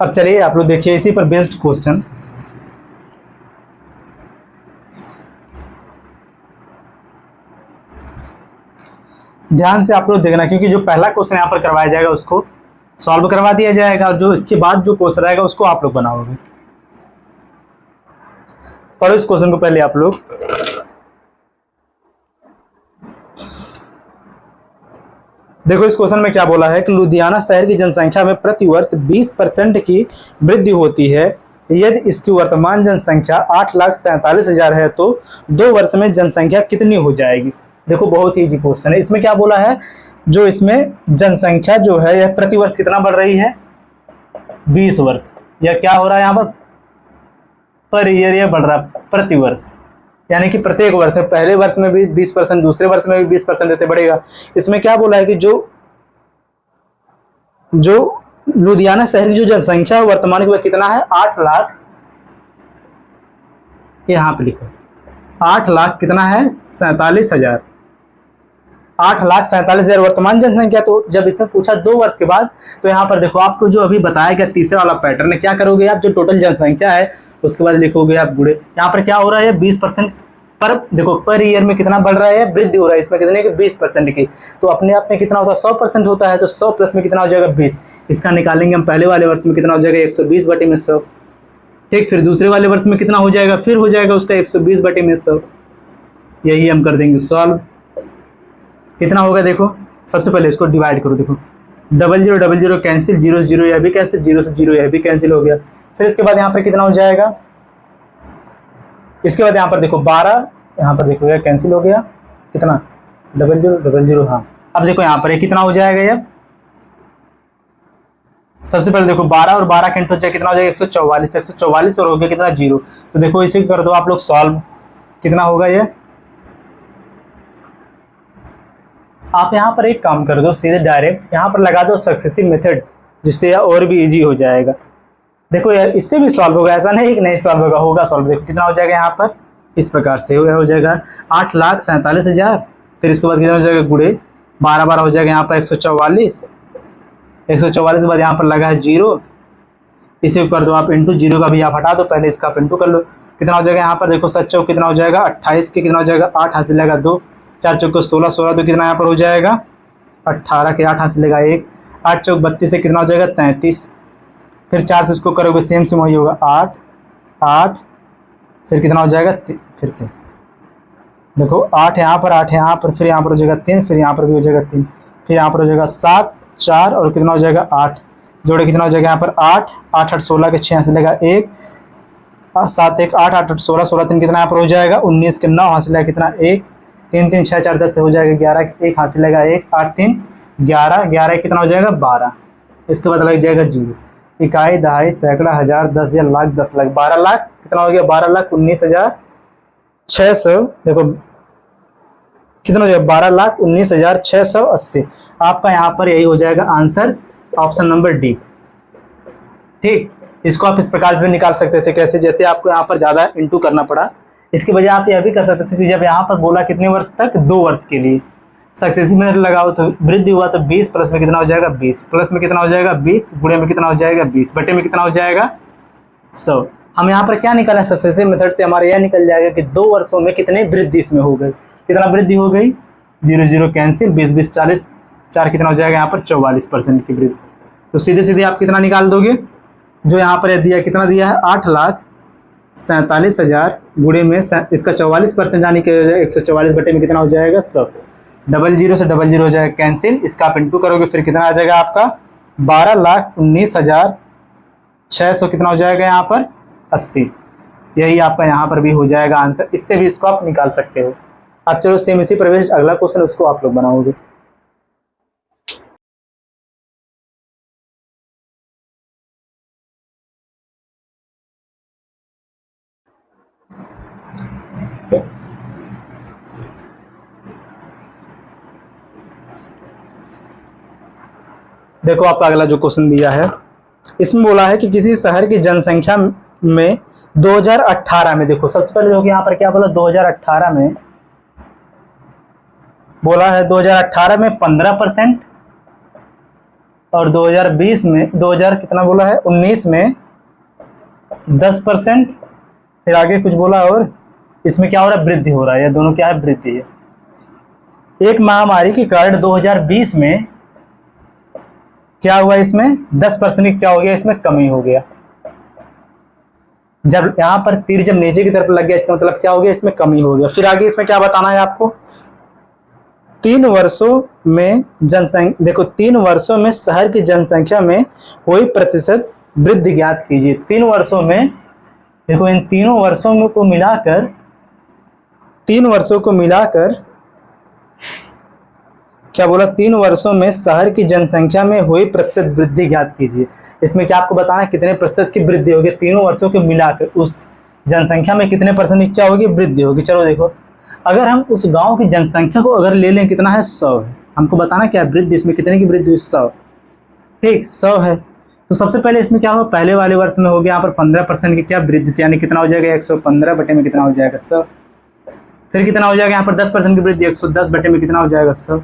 Speaker 1: अब चलिए आप लोग देखिए इसी पर बेस्ड क्वेश्चन। ध्यान से आप लोग देखना, क्योंकि जो पहला क्वेश्चन यहाँ पर करवाया जाएगा उसको सॉल्व करवा दिया जाएगा, और जो इसके बाद जो क्वेश्चन आएगा उसको आप लोग बनाओगे। पढ़ो इस क्वेश्चन को पहले आप लोग। देखो इस क्वेश्चन में क्या बोला है कि लुधियाना शहर की जनसंख्या में प्रति वर्ष 20% की वृद्धि होती है। यदि इसकी वर्तमान जनसंख्या 8,47,000 है तो 2 वर्ष में जनसंख्या कितनी हो जाएगी। देखो बहुत ही इजी क्वेश्चन है। इसमें क्या बोला है, जो इसमें जनसंख्या जो है यह प्रति वर्ष कितना बढ़ रही है, 20 वर्ष। यह क्या हो रहा है यहाँ पर ईयर यह बढ़ रहा है प्रति वर्ष, यानी कि प्रत्येक वर्ष में, पहले वर्ष में भी 20%, दूसरे वर्ष में भी 20% ऐसे बढ़ेगा। इसमें क्या बोला है कि जो लुधियाना शहर की जो जनसंख्या वर्तमान में कितना है 8 लाख, यहाँ पे लिखो 8 लाख कितना है 47,000, 8,47,000 वर्तमान जनसंख्या। तो जब इसमें पूछा 2 वर्ष के बाद, तो यहाँ पर देखो आपको जो अभी बताया गया तीसरा वाला पैटर्न है, क्या करोगे आप, जो टोटल जनसंख्या है उसके बाद लिखोगे आप गुणे। यहाँ पर क्या हो रहा है 20% पर, देखो पर ईयर में कितना बढ़ रहा है, वृद्धि हो रहा है इसमें कितने की 20% की। तो अपने आप में कितना होता है 100% होता है, तो 100 प्लस में कितना हो जाएगा 20। इसका निकालेंगे हम पहले वाले वर्ष में कितना हो जाएगा 120/100। ठीक, फिर दूसरे वाले वर्ष में कितना हो जाएगा, फिर हो जाएगा उसका 120/100। यही हम कर देंगे सॉल्व। कितना होगा देखो, सबसे पहले इसको डिवाइड करो, देखो 0000 कैंसिल, 0 से 0 यह भी कैंसिल, 0 से 0 यह भी कैंसिल हो गया। फिर इसके बाद यहाँ पर कितना हो जाएगा, इसके बाद यहाँ पर देखो 12, यहाँ पर देखो यह कैंसिल हो गया, कितना 0000। हाँ, अब देखो यहाँ पर ये कितना हो जाएगा, ये सबसे पहले देखो 12 और 12 कैंसिल हो जाए कितना हो जाएगा 144, 144 और हो गया कितना 0। तो देखो इसे कर दो आप लोग सॉल्व, कितना होगा ये। आप यहाँ पर एक काम कर दो, सीधे डायरेक्ट यहाँ पर लगा दो सक्सेसिव मेथड, जिससे और भी इजी हो जाएगा। देखो यार इससे भी सॉल्व होगा, ऐसा नहीं कि नहीं सॉल्व होगा, होगा सॉल्व। देखो कितना हो जाएगा यहाँ पर, इस प्रकार से हो जाएगा 8,47,000। फिर इसके बाद कितना हो जाएगा गुणे 12 हो जाएगा यहाँ पर 144, 144 के बाद यहाँ पर लगा है 0, इसे कर दो आप इंटू, 0 का भी आप हटा दो, पहले इसका आप इंटू कर लो। कितना हो जाएगा यहाँ पर देखो 7 चौक कितना हो जाएगा 28 के कितना हो जाएगा 8 हासिल लगा 2, 4 चौक को 16, 16 तो कितना यहाँ पर हो जाएगा 18 के 8 हासिल लगा 1, 8 चौक 32 से कितना हो जाएगा 33। फिर 4 से इसको करोगे सेम वही होगा 8, 8 फिर कितना हो जाएगा फिर से देखो 8 यहाँ पर, 8 यहाँ पर, फिर यहाँ पर हो जाएगा 3, फिर यहाँ पर भी हो जाएगा 3, फिर यहाँ पर हो जाएगा 7, 4 और कितना हो जाएगा 8, जोड़े कितना हो जाएगा यहाँ पर 8, 8 8 16 के 6 हासिल लगा 1, 7 1 8 8 8 16, 16 3 कितना यहाँ पर हो जाएगा 19 के 9 हासिल लगा कितना 1, 3 3 6 4 10 से हो जाएगा 11, 1 हासिल लगा 1, 8 3 11, 11 कितना हो जाएगा 12। इसके बाद लग जाएगा 0, इकाई, दहाई, सैकड़ा, हजार, 10,000, लाख, 10 लाख, 12 लाख कितना हो गया 12,19,600। देखो कितना हो जाएगा 12,19,680। आपका यहाँ पर यही हो जाएगा आंसर, ऑप्शन नंबर डी। ठीक, इसको आप इस प्रकार से भी निकाल सकते थे, कैसे, जैसे आपको यहाँ पर ज्यादा इंटू करना पड़ा, इसकी वजह आप यह भी कर सकते थे कि जब यहाँ पर बोला कितने वर्ष तक, 2 वर्ष के लिए सक्सेसिव मेथड लगाओ तो वृद्धि हुआ तो 20 प्लस में कितना हो जाएगा 20, प्लस में कितना हो जाएगा 20, गुणे में कितना हो जाएगा 20, बटे में कितना हो जाएगा 100। हम यहाँ पर क्या निकाला सक्सेसिव मेथड से, हमारा यह निकल जाएगा कि 2 वर्षों में कितने वृद्धि इसमें हो गई, कितना वृद्धि हो गई, 0 0 कैंसिल, 20 20 40, 4 कितना हो जाएगा यहाँ पर 44% की वृद्धि। तो सीधे सीधे आप कितना निकाल दोगे, जो यहाँ पर दिया कितना दिया है 8,47,000 गुणे में इसका 44% यानी कि 144 बटे में कितना हो जाएगा 100, 00 से 00 हो जाएगा कैंसिल, इसका आप इंटू करोगे फिर कितना आ जाएगा आपका 12,19,600 कितना हो जाएगा यहाँ पर 80। यही आपका यहाँ पर भी हो जाएगा आंसर, इससे भी इसको आप निकाल सकते हो। अब चलो सेम इसी प्रवेश अगला क्वेश्चन उसको आप लोग बनाओगे। देखो आपका अगला जो क्वेश्चन दिया है, इसमें बोला है कि किसी शहर की जनसंख्या में 2018 में, देखो सबसे पहले देखो यहाँ पर क्या बोला 2018 में बोला है 2018 में 15% और 2020 में 2000 कितना बोला है 19 में 10%, फिर आगे कुछ बोला और इसमें क्या हो रहा है वृद्धि हो रहा है, या दोनों क्या है वृद्धि है। एक महामारी के कारण 2020 में क्या हुआ, इसमें 10% की क्या हो गया, इसमें कमी हो गया। जब यहाँ पर तीर जब नीचे की तरफ लग गया इसका मतलब क्या हो गया, इसमें कमी हो गया। फिर आगे इसमें क्या बताना है आपको, 3 वर्षों में जनसंख्या, देखो 3 वर्षों में शहर की जनसंख्या में हुई प्रतिशत वृद्धि ज्ञात कीजिए। 3 वर्षों में, देखो इन तीनों वर्षों को मिलाकर, 3 वर्षों को मिलाकर क्या बोला, 3 वर्षों में शहर की जनसंख्या में हुई प्रतिशत वृद्धि ज्ञात कीजिए। इसमें क्या आपको बताना है कितने प्रतिशत की वृद्धि होगी, तीनों वर्षों को मिलाकर उस जनसंख्या में कितने परसेंट की क्या होगी वृद्धि होगी। चलो देखो, अगर हम उस गांव की जनसंख्या को अगर ले लें कितना है 100 है, हमको बताना क्या वृद्धि, इसमें कितने की वृद्धि हुई 100, ठीक 100 है। तो सबसे पहले इसमें क्या हो, पहले वाले वर्ष में हो गया यहाँ पर 15% की क्या वृद्धि, यानी कितना हो जाएगा 115 बटे में कितना हो जाएगा 100। फिर कितना हो जाएगा यहाँ पर 10% की वृद्धि, 110 बटे में कितना हो जाएगा 100।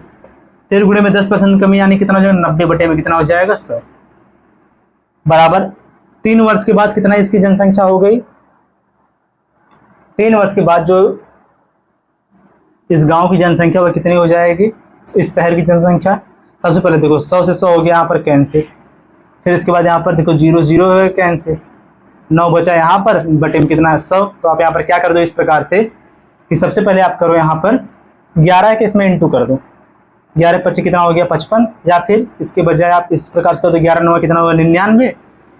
Speaker 1: फिर गुणे में 10% कमी यानी कितना हो जाएगा 90 बटे में कितना हो जाएगा 100, बराबर 3 वर्ष के बाद कितना इसकी जनसंख्या हो गई। 3 वर्ष के बाद जो इस गांव की जनसंख्या वह कितनी हो जाएगी, इस शहर की जनसंख्या। सबसे पहले देखो 100 से 100 हो गया यहाँ पर कैंसिल, फिर इसके बाद यहाँ पर देखो 0 0 हो गया कैंसिल, 9 बचा यहाँ पर बटे में कितना है 100। तो आप यहाँ पर क्या कर दो इस प्रकार से कि सबसे पहले आप करो यहाँ पर 11 के इसमें इंटू कर दो, 11 25 कितना हो गया 55, या फिर इसके बजाय आप इस प्रकार से कर दो 11 9 कितना होगा 99,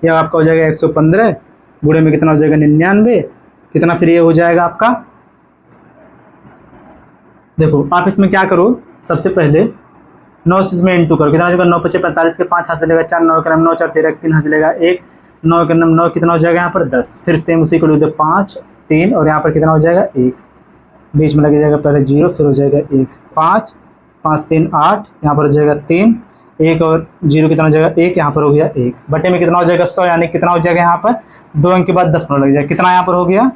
Speaker 1: या आपका हो जाएगा 115 गुणे में कितना हो जाएगा 99 कितना, फिर ये हो जाएगा आपका। देखो आप इसमें क्या करो, सबसे पहले 9 से इसमें इंटू करो, कितना हो जाएगा 9 5 45 के 5 हाथ से लेगा 4, 9 के नाम 9 4 13 3 हाथ से लेगा 1, 9 के नाम 9 कितना हो जाएगा यहाँ पर 10, फिर सेम उसी को लिख दो 5 3 और यहाँ पर कितना हो जाएगा 1, बीच में लग जाएगा पहले 0 फिर हो जाएगा 1, 5 5 3 8 यहाँ पर हो जाएगा 3, 1 और 0 कितना हो जाएगा 1, यहाँ पर हो गया 1 बटे में कितना हो जाएगा 100 यानी कितना हो जाएगा यहाँ पर 2 अंक के बाद 10 लग जाएगा, कितना यहाँ पर हो गया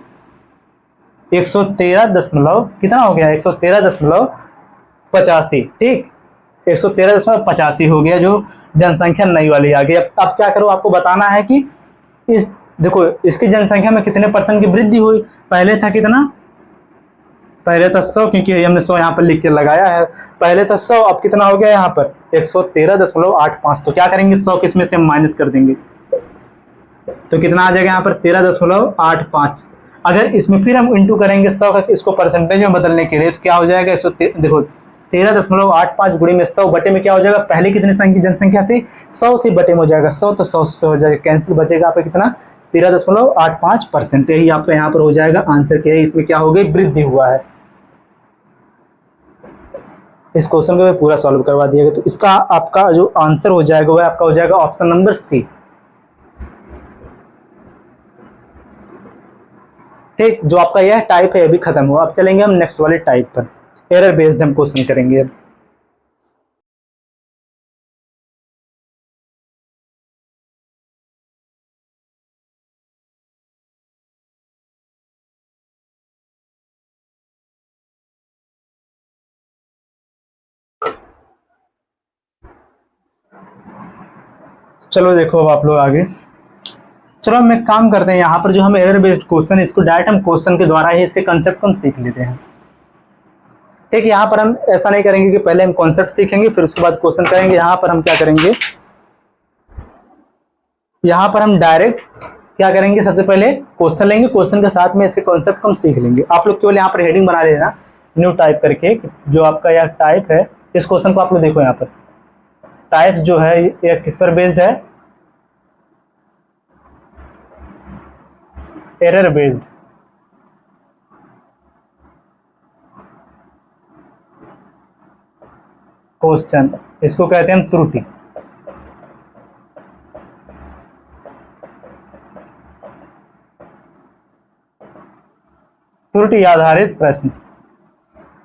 Speaker 1: 113 दशमलव कितना हो गया 113.85, ठीक 113.85 हो गया जो जनसंख्या नई वाली आ गई। अब क्या करो, आपको बताना है कि इस देखो इसकी जनसंख्या में कितने % की वृद्धि हुई। पहले था कितना, पहले था 100 क्योंकि हमने 100 यहाँ पर लिख के लगाया है, पहले था 100 अब कितना हो गया यहाँ पर 113.85। तो क्या करेंगे 100 के इसमें से माइनस कर देंगे तो कितना आ जाएगा यहाँ पर 13.85। अगर इसमें फिर हम इंटू करेंगे 100 का इसको परसेंटेज में बदलने के लिए तो क्या हो जाएगा देखो 13.85 गुणे में 100 बटे में क्या हो जाएगा, पहले कितनी जनसंख्या थी 100 थी, बटे में हो जाएगा 100 तो 100 से हो जाएगा कैंसिल, बचेगा आपका कितना 13.85%। यही आपका यहाँ पर हो जाएगा आंसर के, इसमें क्या हो गई वृद्धि हुआ है। इस क्वेश्चन को पूरा सॉल्व करवा दिया गया तो इसका आपका जो आंसर हो जाएगा वह आपका हो जाएगा ऑप्शन नंबर सी, ठीक। जो आपका यह टाइप है अभी खत्म हुआ, अब चलेंगे हम नेक्स्ट वाले टाइप पर, एरर बेस्ड हम क्वेश्चन करेंगे अब। चलो देखो अब आप लोग आगे, चलो हम एक काम करते हैं, यहाँ पर जो हम एरर बेस्ड क्वेश्चन इसको डायरेक्ट हम क्वेश्चन के द्वारा ही इसके कंसेप्ट को हम सीख लेते हैं, ठीक। यहाँ पर हम ऐसा नहीं करेंगे कि पहले हम कॉन्सेप्ट सीखेंगे फिर उसके बाद क्वेश्चन करेंगे। यहाँ पर हम क्या करेंगे, यहाँ पर हम डायरेक्ट क्या करेंगे, सबसे पहले क्वेश्चन लेंगे, क्वेश्चन के साथ में इसके कॉन्सेप्ट को हम सीख लेंगे। आप लोग केवल यहाँ पर हेडिंग बना लेना न्यू टाइप करके, जो आपका यह टाइप है इस क्वेश्चन को आप लोग देखो, यहाँ पर टाइप्स जो है यह किस पर बेस्ड है, एरर बेस्ड। क्वेश्चन इसको कहते हैं हम त्रुटि, त्रुटि आधारित प्रश्न।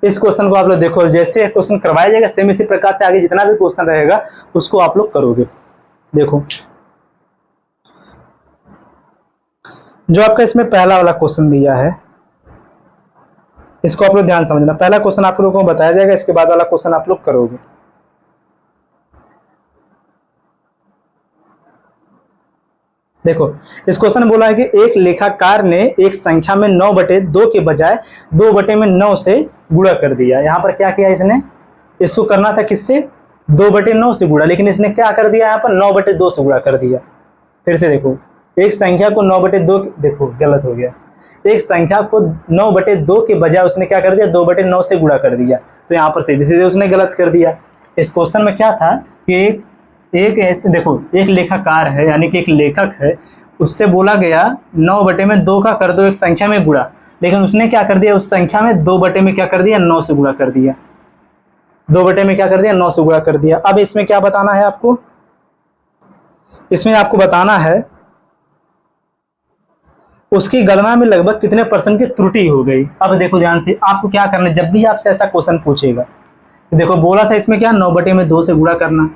Speaker 1: इस क्वेश्चन को आप लोग देखो, जैसे क्वेश्चन करवाया जाएगा सेम इसी प्रकार से आगे जितना भी क्वेश्चन रहेगा उसको आप लोग करोगे। देखो जो आपका इसमें पहला वाला क्वेश्चन दिया है इसको आप लोग ध्यान समझना। पहला क्वेश्चन आप लोगों को बताया जाएगा, इसके बाद वाला क्वेश्चन आप लोग करोगे। देखो इस क्वेश्चन में बोला है कि एक लेखाकार ने एक संख्या में 9/2 के बजाय 2/9 से गुणा कर दिया। यहाँ पर क्या किया इसने, इसको करना था किससे 2/9 से गुणा, लेकिन इसने क्या कर दिया यहाँ पर 9/2 से गुणा कर दिया। फिर से देखो एक संख्या को 9/2, देखो गलत हो गया, एक संख्या को 9/2 के बजाय उसने क्या कर दिया 2/9 से गुणा कर दिया, तो यहाँ पर सीधे सीधे उसने गलत कर दिया। इस क्वेश्चन में क्या था कि एक ऐसे देखो एक लेखाकार है यानी कि एक लेखक है, उससे बोला गया 9/2 का कर दो एक संख्या में गुणा, लेकिन उसने क्या कर दिया उस संख्या में 2 में क्या कर दिया 9 से गुणा कर दिया, 2 में क्या कर दिया 9 से गुणा कर दिया। अब इसमें क्या बताना है आपको, इसमें आपको बताना है उसकी गणना में लगभग कितने % की त्रुटि हो गई। अब देखो ध्यान से, आपको क्या करना है जब भी आपसे ऐसा क्वेश्चन पूछेगा, देखो बोला था इसमें क्या 9/2 से गुणा करना,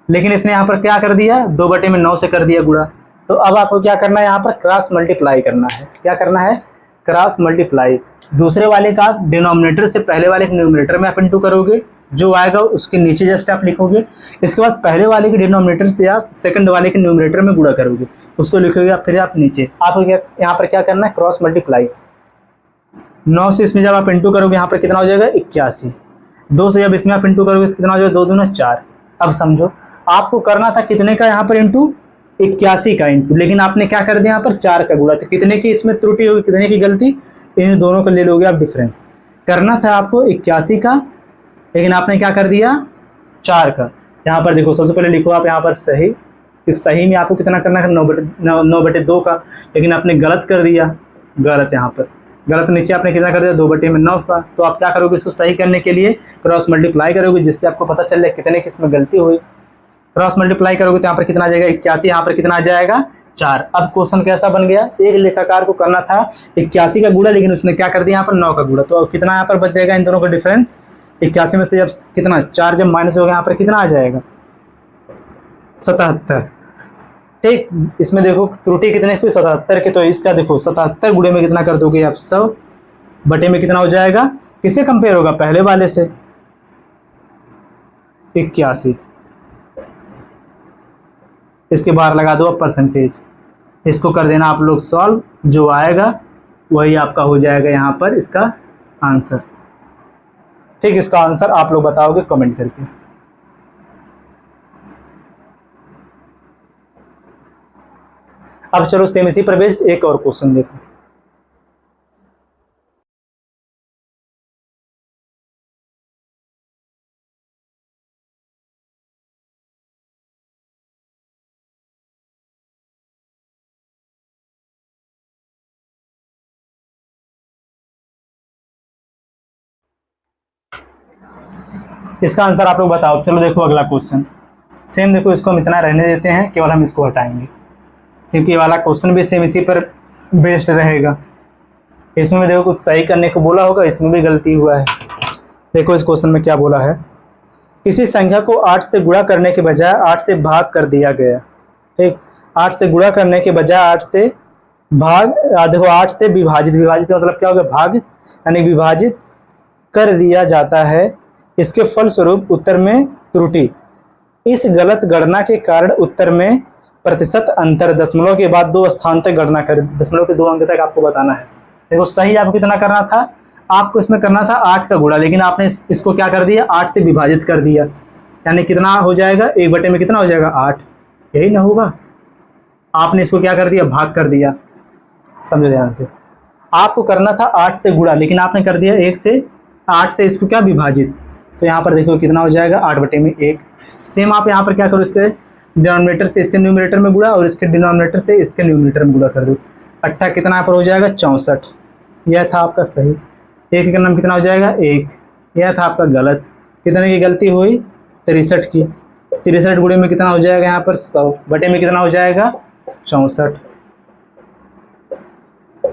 Speaker 1: लेकिन इसने यहाँ पर क्या कर दिया 2/9 से कर दिया गुणा। तो अब आपको क्या करना है यहाँ पर क्रॉस मल्टीप्लाई करना है। क्या करना है क्रॉस मल्टीप्लाई, दूसरे वाले का डिनोमिनेटर से पहले वाले के न्यूमरेटर में आप इंटू करोगे, जो आएगा उसके नीचे जस्ट आप लिखोगे। इसके बाद पहले वाले के डिनोमिनेटर से आप सेकंड वाले के न्यूमरेटर में गुणा करोगे, उसको लिखोगे आप, फिर आप नीचे आपको यहाँ पर क्या करना है, क्रॉस मल्टीप्लाई। 9 से इसमें जब आप इंटू करोगे यहाँ पर कितना हो जाएगा 81, 2 से जब इसमें आप इंटू करोगे तो कितना हो जाएगा 2 दूना 4। अब समझो आपको करना था कितने का यहाँ पर इंटू, 81 का इंटू, लेकिन आपने क्या कर दिया यहाँ पर 4 का गुणा, तो कितने की इसमें त्रुटि होगी, कितने की गलती, इन दोनों को ले लोगे आप डिफरेंस। करना था आपको 81 का, लेकिन आपने क्या कर दिया 4 का। यहाँ पर देखो सबसे पहले लिखो आप यहाँ पर सही, इस सही में आपको कितना करना है 9/2 का, लेकिन आपने गलत कर दिया, गलत यहाँ पर गलत, नीचे आपने कितना कर दिया 2/9 का। तो आप क्या करोगे, इसको सही करने के लिए क्रॉस मल्टीप्लाई करोगे, जिससे आपको पता चल जाए कितने की इसमें गलती हुई। क्रॉस मल्टीप्लाई करोगे तो यहाँ पर कितना आ जाएगा 81, यहाँ पर कितना आ जाएगा 4। अब क्वेश्चन कैसा बन गया, एक लेखाकार को करना था 81 का गुणा, लेकिन उसने क्या कर दिया यहाँ पर 9 का गुणा, तो अब कितना यहाँ पर बच जाएगा इन दोनों का डिफरेंस, 81 में से जब कितना 4 जब माइनस हो गया यहाँ पर कितना आ जाएगा 77। ठीक, इसमें देखो त्रुटि कितने की 77 की, तो इसका देखो 77 गुणे में कितना कर दोगे आप 100 बटे में कितना हो जाएगा, किससे कंपेयर होगा, पहले वाले से 81, इसके बाहर लगा दो अब परसेंटेज, इसको कर देना आप लोग सॉल्व, जो आएगा वही आपका हो जाएगा यहाँ पर इसका आंसर। ठीक, इसका आंसर आप लोग बताओगे कमेंट करके। अब चलो सेम इसी पर बेस्ड एक और क्वेश्चन देखो। इसका आंसर आप लोग बताओ। चलो देखो अगला क्वेश्चन सेम, देखो इसको हम इतना रहने देते हैं, केवल हम इसको हटाएंगे क्योंकि ये वाला क्वेश्चन भी सेम इसी पर बेस्ड रहेगा। इसमें भी देखो कुछ सही करने को बोला होगा, इसमें भी गलती हुआ है। देखो इस क्वेश्चन में क्या बोला है, किसी संख्या को 8 से गुणा करने के बजाय 8 से भाग कर दिया गया। ठीक, 8 से गुणा करने के बजाय 8 से भाग, देखो 8 से विभाजित, विभाजित का मतलब क्या होगा भाग, यानी विभाजित कर दिया जाता है। इसके फलस्वरूप उत्तर में त्रुटि, इस गलत गणना के कारण उत्तर में प्रतिशत अंतर, दशमलव के बाद 2 स्थान तक गणना कर, दशमलव के 2 अंक तक आपको बताना है। देखो सही आपको कितना करना था, आपको इसमें करना था 8 का गुणा, लेकिन आपने इसको क्या कर दिया 8 से विभाजित कर दिया, यानी कितना हो जाएगा 1 बटे में कितना हो जाएगा 8, यही ना होगा। आपने इसको क्या कर दिया भाग कर दिया, समझो ध्यान से। आपको करना था 8 से गुणा, लेकिन आपने कर दिया 8 से इसको क्या विभाजित, तो यहाँ पर देखो कितना हो जाएगा 8 बटे में 1। सेम आप यहाँ पर क्या करो, इसके डिनोमिनेटर से इसके न्यूमरेटर में गुणा और इसके डिनोमिनेटर से इसके न्यूमरेटर में गुणा कर दो। 8 कितना यहाँ पर हो जाएगा 64, यह था आपका सही। 1 का नाम कितना हो जाएगा 1, यह था आपका गलत। कितने की गलती हुई 63 की, 63 गुणे में कितना हो जाएगा यहाँ पर 100 बटे में कितना हो जाएगा 64,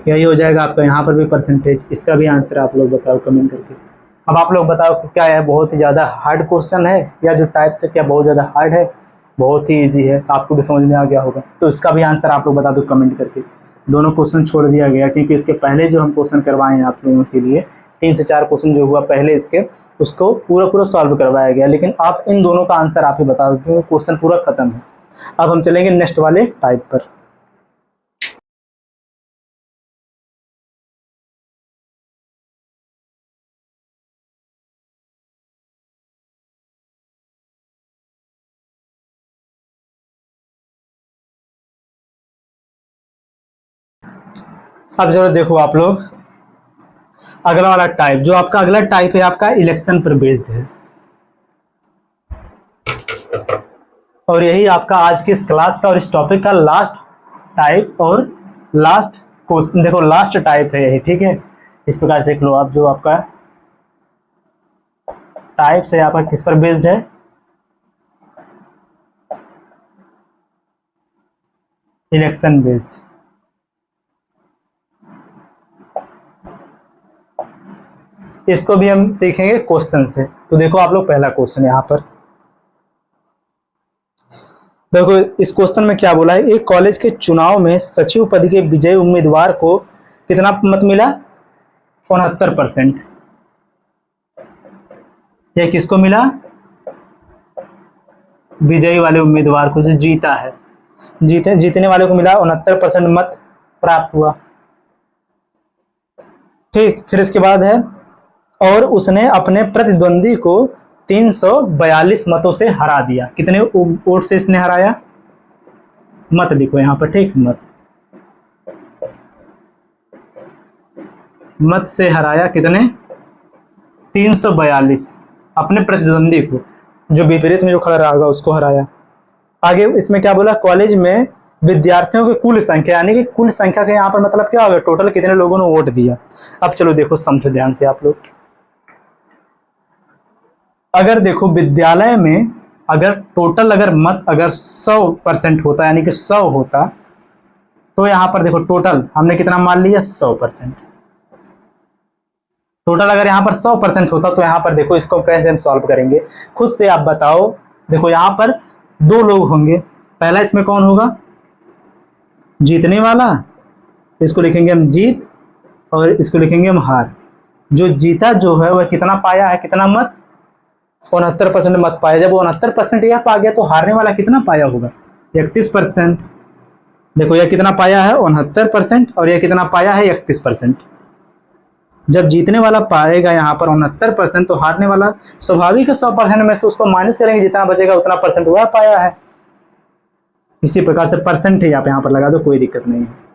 Speaker 1: यही हो जाएगा आपका यहाँ पर भी परसेंटेज। इसका भी आंसर आप लोग बताओ कमेंट करके। अब आप लोग बताओ कि क्या है बहुत ही ज़्यादा हार्ड क्वेश्चन है या जो टाइप से क्या बहुत ज़्यादा हार्ड है, बहुत ही इजी है, आपको भी समझ में आ गया होगा। तो इसका भी आंसर आप लोग बता दो कमेंट करके। दोनों क्वेश्चन छोड़ दिया गया क्योंकि इसके पहले जो हम क्वेश्चन करवाए हैं आप लोगों के लिए 3 से 4 क्वेश्चन जो हुआ पहले इसके, उसको पूरा सॉल्व करवाया गया, लेकिन आप इन दोनों का आंसर आप ही बता दो क्योंकि क्वेश्चन पूरा खत्म है। अब हम चलेंगे नेक्स्ट वाले टाइप पर। अब जरा देखो आप लोग अगला वाला टाइप, जो आपका अगला टाइप है आपका इलेक्शन पर बेस्ड है, और यही आपका आज की इस क्लास का और इस टॉपिक का लास्ट टाइप और लास्ट क्वेश्चन। देखो लास्ट टाइप है यही, ठीक है। इस प्रकार से देख लो आप, जो आपका टाइप से आपका किस पर बेस्ड है, इलेक्शन बेस्ड। इसको भी हम सीखेंगे क्वेश्चन से। तो देखो आप लोग पहला क्वेश्चन यहाँ पर देखो, इस क्वेश्चन में क्या बोला है, एक कॉलेज के चुनाव में सचिव पद के विजयी उम्मीदवार को कितना मत मिला? 69%। यह किसको मिला? विजयी वाले उम्मीदवार को, जो जीता है, जीतने वाले को मिला 69% मत प्राप्त हुआ। ठीक, फिर इसके बाद है और उसने अपने प्रतिद्वंदी को 342 मतों से हरा दिया। कितने वोट से इसने हराया? मत लिखो यहाँ पर, ठीक, मत से हराया। कितने? 342। अपने प्रतिद्वंदी को, जो विपरीत में जो खड़ा रहा होगा उसको हराया। आगे इसमें क्या बोला? कॉलेज में विद्यार्थियों की कुल संख्या, यानी कि कुल संख्या का यहाँ पर मतलब क्या होगा? टोटल कितने लोगों ने वोट दिया। अब चलो देखो, समझो ध्यान से आप लोग। अगर देखो विद्यालय में अगर टोटल अगर मत अगर 100% होता, यानी कि 100 होता, तो यहाँ पर देखो टोटल हमने कितना मान लिया? 100%। टोटल अगर यहाँ पर 100% होता तो यहाँ पर देखो इसको कैसे हम सॉल्व करेंगे, खुद से आप बताओ। देखो यहाँ पर दो लोग होंगे, पहला इसमें कौन होगा? जीतने वाला, इसको लिखेंगे हम जीत और इसको लिखेंगे हम हार। जो जीता जो है वह कितना पाया है? कितना मत? 69% मत पाया। जब 69% यह पा गया तो हारने वाला कितना पाया होगा? 31%। देखो यह कितना पाया है? 69%। और यह कितना पाया है? 31%। जब जीतने वाला पाएगा यहाँ पर 69%, तो हारने वाला स्वाभाविक है 100% में से उसको माइनस करेंगे, जितना बचेगा उतना परसेंट वह पाया है। इसी प्रकार से परसेंट ही आप यहाँ पर लगा दो, कोई दिक्कत नहीं है।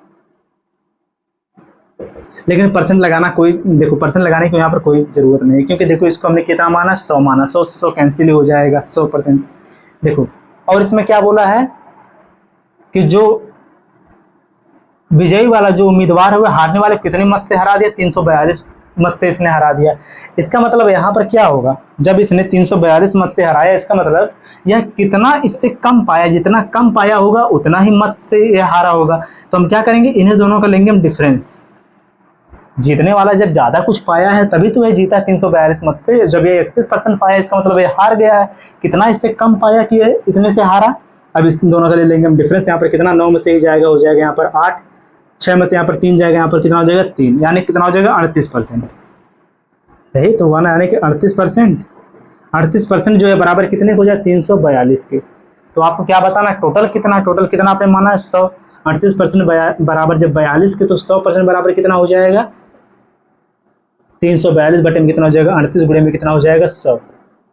Speaker 1: लेकिन परसेंट लगाना कोई, देखो परसेंट लगाने की यहाँ पर कोई जरूरत नहीं है, क्योंकि देखो इसको हमने कितना माना? 100 माना। 100 से 100 कैंसिल हो जाएगा, 100%। देखो और इसमें क्या बोला है कि जो विजयी वाला जो उम्मीदवार है वह हारने वाले कितने मत से हरा दिया? 342 मत से इसने हरा दिया। इसका मतलब यहाँ पर क्या होगा? जब इसने 342 मत से हराया, इसका मतलब यह कितना इससे कम पाया, जितना कम पाया होगा उतना ही मत से यह हारा होगा। तो हम क्या करेंगे? इन्हें दोनों का लेंगे हम डिफरेंस। जीतने वाला जब ज्यादा कुछ पाया है तभी तो यह जीता 342 मत से। जब ये 31% पाया, इसका मतलब ये हार गया है। कितना इससे कम पाया कि ये इतने से हारा? अब इस दोनों का ले लेंगे हम डिफरेंस। यहाँ पर कितना? 9 में से ही जाएगा, हो जाएगा यहाँ पर 8। 6 में से यहाँ पर 3 जाएगा, यहाँ पर कितना हो जाएगा? 3। यानी कितना हो जाएगा? 38%। यही तो हुआ ना, यानी कि 38%। 38% जो है बराबर कितने हो जाए? 342 के। तो आपको क्या बताना है? टोटल कितना? टोटल कितना आपने माना है? 100। 38% बराबर जब 42 के, तो 100% बराबर कितना हो जाएगा? 342 बटे में कितना हो जाएगा? 38 गुणे में कितना हो जाएगा? 100।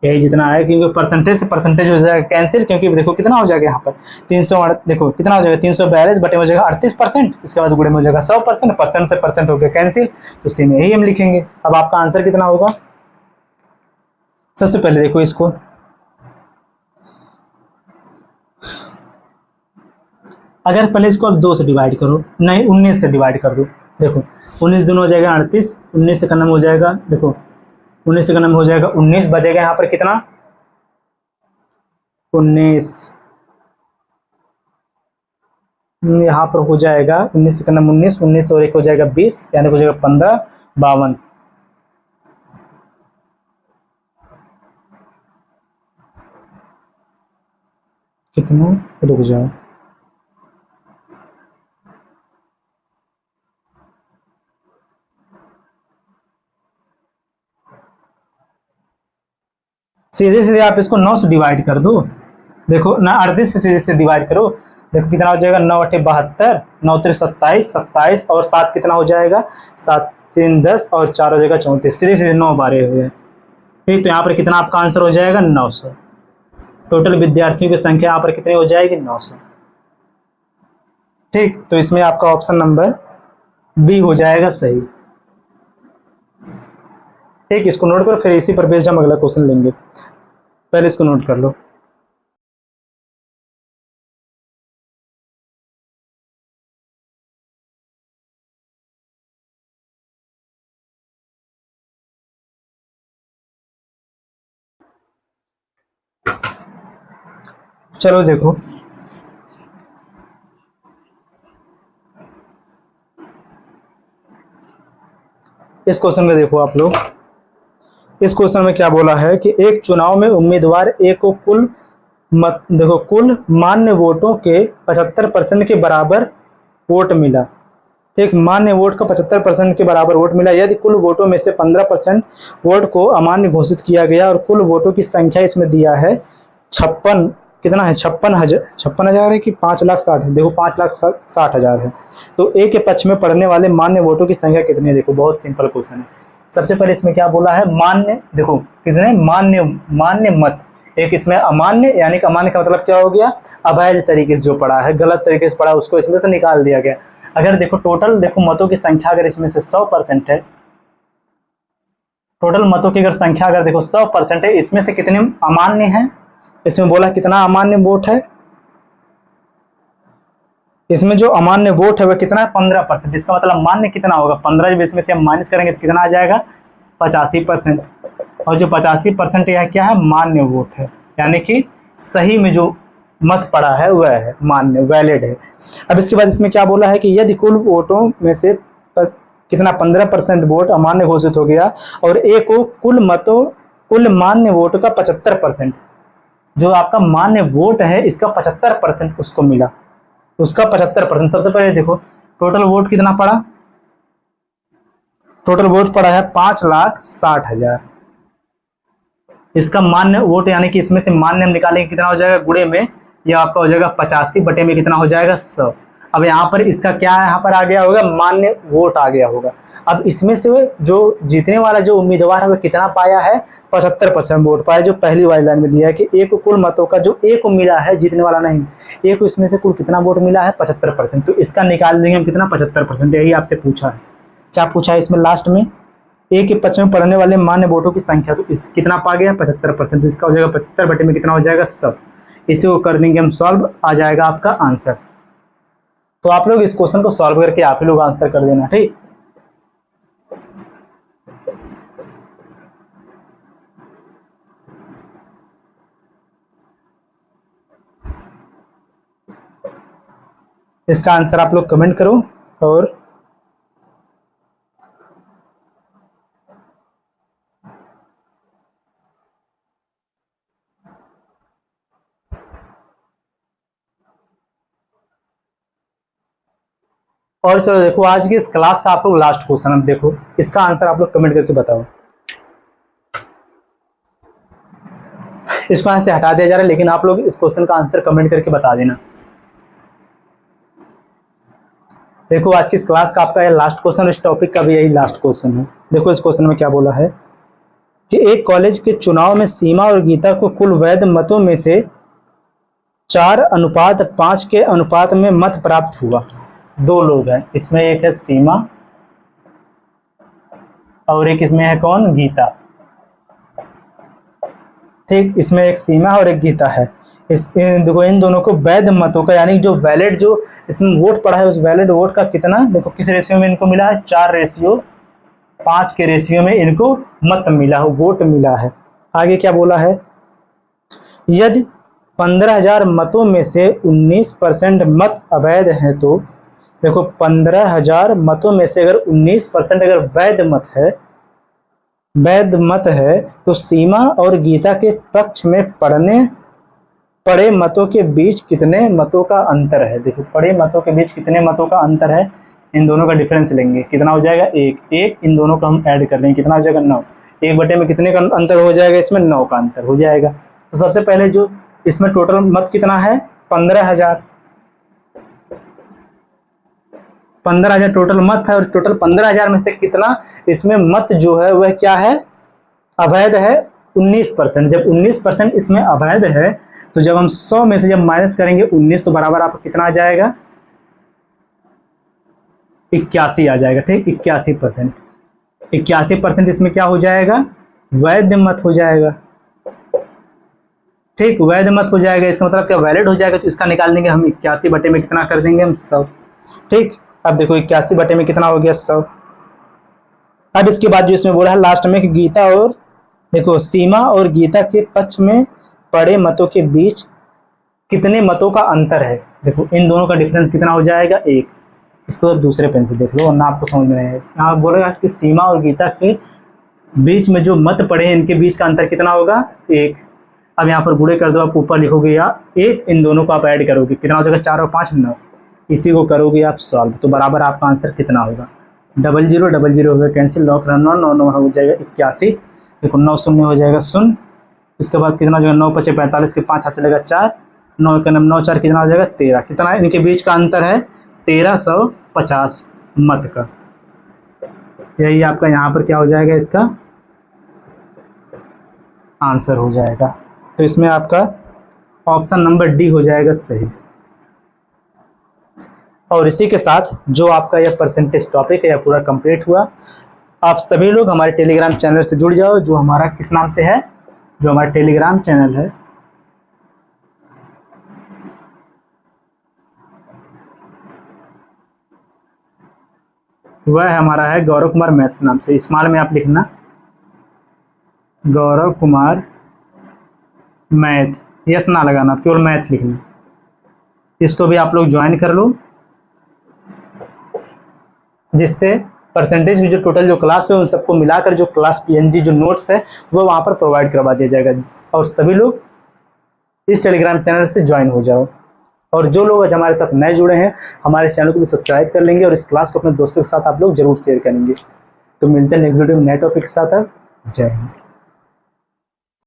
Speaker 1: यही जितना आया, क्योंकि परसेंटेज से परसेंटेज हो जाएगा कैंसिल, क्योंकि देखो कितना हो जाएगा यहाँ पर 300, देखो कितना हो जाएगा? 342 बटे में हो जाएगा 38%, इसके बाद गुणे में हो जाएगा 100%। परसेंट से परसेंट हो गया कैंसिल, तो सेम यही हम लिखेंगे। अब आपका आंसर कितना होगा? सबसे पहले देखो इसको, अगर पहले इसको अब 2 से डिवाइड करो, नहीं 19 से डिवाइड कर दो। देखो 19 दूनी हो जाएगा 38, 19 से का नाम हो जाएगा, देखो 19 से का नाम हो जाएगा 19, बचेगा यहाँ पर कितना? 19। यहाँ पर हो जाएगा 19 से का नाम 19, 19 और 1 हो जाएगा 20, यानी हो जाएगा 15, 52। कितना? रुक जाओ, सीधे सीधे आप इसको 9 से डिवाइड कर दो। देखो ना, 38 से सीधे से डिवाइड करो। देखो कितना हो जाएगा? 9 8 72, 9 3 27, 27 और 7 कितना हो जाएगा? 7 3 10 और 4 हो जाएगा 34। सीधे सीधे 9 बारे हुए। ठीक, तो यहाँ पर कितना आपका आंसर हो जाएगा? 900। टोटल विद्यार्थियों की संख्या यहाँ पर कितनी हो जाएगी? 900। ठीक, तो इसमें आपका ऑप्शन नंबर बी हो जाएगा सही। ठीक, इसको नोट करो, फिर इसी पर बेस्ड हम अगला क्वेश्चन लेंगे। पहले इसको नोट कर लो। चलो देखो, इस क्वेश्चन में देखो आप लोग, इस क्वेश्चन में क्या बोला है कि एक चुनाव में उम्मीदवार ए को कुल मत, देखो कुल मान्य वोटों के 75% के बराबर वोट मिला। एक मान्य वोट का 75% के बराबर वोट मिला। यदि कुल वोटों में से 15% वोट को अमान्य घोषित किया गया और कुल वोटों की संख्या इसमें दिया है 56, कितना है 56,000 है कि 5,60,000 है, देखो 5,60,000 है। तो ए के पक्ष में पड़ने वाले मान्य वोटों की संख्या कितनी है? देखो बहुत सिंपल क्वेश्चन है। सबसे पहले इसमें क्या बोला है? मान्य, देखो कितने मान्य मत, एक इसमें अमान्य, यानी कि अमान्य का मतलब क्या हो गया? अवैध तरीके से जो पड़ा है, गलत तरीके से पड़ा, उसको इसमें से निकाल दिया गया। अगर देखो टोटल देखो मतों की संख्या अगर इसमें से 100% है, टोटल मतों की अगर संख्या अगर देखो 100% है, इसमें से कितने अमान्य हैं? इसमें बोला कितना अमान्य वोट है? इसमें जो अमान्य वोट है वह कितना है? 15%। इसका मतलब मान्य कितना होगा? 15, जब इसमें से हम माइनस करेंगे तो कितना आ जाएगा? 85%। और जो 85% यह क्या है? मान्य वोट है, यानी कि सही में जो मत पड़ा है वह है मान्य, वैलिड है। अब इसके बाद इसमें क्या बोला है कि यदि कुल वोटों में से कितना 15% वोट अमान्य घोषित हो गया और ए को कुल मान्य वोट का 75%, जो आपका मान्य वोट है इसका 75% उसको मिला, उसका 75%। सबसे पहले देखो टोटल वोट कितना पड़ा? टोटल वोट पड़ा है 5,60,000। इसका मान्य वोट यानी कि इसमें से मान्य हम निकालेंगे कितना हो जाएगा? गुणे में यह आपका हो जाएगा 85 बटे में कितना हो जाएगा? 100। अब यहाँ पर इसका क्या है? यहाँ पर आ गया होगा मान्य वोट आ गया होगा। अब इसमें से जो जीतने वाला जो उम्मीदवार है वह कितना पाया है? 75% वोट पाया, जो पहली वाली लाइन में दिया है कि ए को कुल मतों का जो ए को मिला है, जीतने वाला नहीं, ए को इसमें से कुल कितना वोट मिला है? 75%। तो इसका निकाल देंगे हम कितना? 75%। यही आपसे पूछा है। क्या पूछा है इसमें लास्ट में? ए के पक्ष में पड़ने वाले मान्य वोटों की संख्या, तो इस कितना पा गया? 75%। इसका हो जाएगा 75 बटे में कितना हो जाएगा? 100। इसे को कर देंगे हम सॉल्व, आ जाएगा आपका आंसर। तो आप लोग इस क्वेश्चन को सॉल्व करके आप ही लोग आंसर कर देना, ठीक। इसका आंसर आप लोग कमेंट करो। और चलो देखो आज की इस क्लास का आप लोग लास्ट क्वेश्चन, अब देखो इसका आंसर आप लोग कमेंट करके बताओ। इसको यहां से हटा दिया जा रहा है, लेकिन आप लोग इस क्वेश्चन का आंसर कमेंट करके बता देना। देखो आज की इस क्लास का आपका लास्ट क्वेश्चन, इस टॉपिक का भी यही लास्ट क्वेश्चन है। देखो इस क्वेश्चन में क्या बोला है कि एक कॉलेज के चुनाव में सीमा और गीता को कुल वैध मतों में से 4:5 के अनुपात में मत प्राप्त हुआ। दो लोग हैं, इसमें एक है सीमा और एक इसमें है कौन? गीता, ठीक। इसमें एक सीमा और एक गीता है। इन दोनों को वैध मतों का, यानी जो वैलिड जो इसमें वोट पड़ा है उस वैलिड वोट का कितना, देखो किस रेशियो में इनको मिला है? 4:5 के रेशियो में इनको मत मिला है, वोट मिला है। आगे क्या बोला है? यदि 15,000 मतों में से 19% मत अवैध हैं, तो देखो 15,000 मतों में से अगर 19% अगर वैध मत है तो सीमा और गीता के पक्ष में पड़े मतों के बीच कितने मतों का अंतर है? देखो पड़े मतों के बीच कितने मतों का अंतर है, इन दोनों का डिफरेंस लेंगे, कितना हो जाएगा? 1 इन दोनों का हम ऐड कर लेंगे, कितना हो जाएगा? 9। 1 बटे में कितने का अंतर हो जाएगा? इसमें 9 का अंतर हो जाएगा। तो सबसे पहले जो इसमें टोटल मत कितना है? 15,000 टोटल मत है, और टोटल 15,000 में से कितना इसमें मत जो है वह क्या है? अवैध है 19%। जब 19% इसमें अवैध है तो जब हम 100 में से जब माइनस करेंगे 19 तो बराबर आपको कितना आ जाएगा? 81 आ जाएगा, ठीक। 81%। 81% इसमें क्या हो जाएगा? वैध मत हो जाएगा, ठीक। वैध मत हो जाएगा, इसका मतलब क्या? वैलिड हो जाएगा। तो इसका निकाल देंगे हम 81 बटे में कितना कर देंगे हम? 100, ठीक। अब देखो 81 बटे में कितना हो गया? 100। अब इसके बाद जो इसमें बोला है लास्ट में कि गीता और देखो सीमा और गीता के पक्ष में पड़े मतों के बीच कितने मतों का अंतर है। देखो इन दोनों का डिफरेंस कितना हो जाएगा? 1। इसको अब दूसरे पेन से देख लो वरना आपको समझ में नहीं आएगा। यहाँ बोलेगा कि सीमा और गीता के बीच में जो मत पड़े हैं इनके बीच का अंतर कितना होगा? 1। अब यहाँ पर गुणे कर दो, आप ऊपर लिखोगे या 1, इन दोनों को आप ऐड करोगे, कितना हो जाएगा? 4 और 5 9। इसी को करोगे आप सॉल्व, तो बराबर आपका आंसर कितना होगा, 0000 हो गया कैंसिल, लॉक रन 9 हो जाएगा 81, 9 शून्य हो जाएगा 0, इसके बाद कितना जो है 9 5 45 के 5 हाथ से लगा 4, 9 का 9 4 कितना हो जाएगा 13, कितना इनके बीच का अंतर है 1350 मत का। यही आपका यहाँ पर क्या हो जाएगा, इसका आंसर हो जाएगा। तो इसमें आपका ऑप्शन नंबर डी हो जाएगा सही। और इसी के साथ जो आपका यह परसेंटेज टॉपिक है यह पूरा कंप्लीट हुआ। आप सभी लोग हमारे टेलीग्राम चैनल से जुड़ जाओ, जो हमारा किस नाम से है, जो हमारा टेलीग्राम चैनल है वह हमारा है गौरव कुमार मैथ्स नाम से। स्मॉल में आप लिखना गौरव कुमार मैथ, यस ना लगाना, केवल मैथ लिखना। इसको भी आप लोग ज्वाइन कर लो, जिससे परसेंटेज की जो टोटल जो क्लास है उन सबको मिलाकर जो क्लास पीएनजी जो नोट्स है वो वहाँ पर प्रोवाइड करवा दिया जाएगा। और सभी लोग इस टेलीग्राम चैनल से ज्वाइन हो जाओ। और जो लोग आज हमारे साथ नए जुड़े हैं हमारे चैनल को भी सब्सक्राइब कर लेंगे और इस क्लास को अपने दोस्तों के साथ आप लोग जरूर शेयर करेंगे। तो मिलते हैं नेक्स्ट वीडियो में नए टॉपिक के साथ। जय हिंद।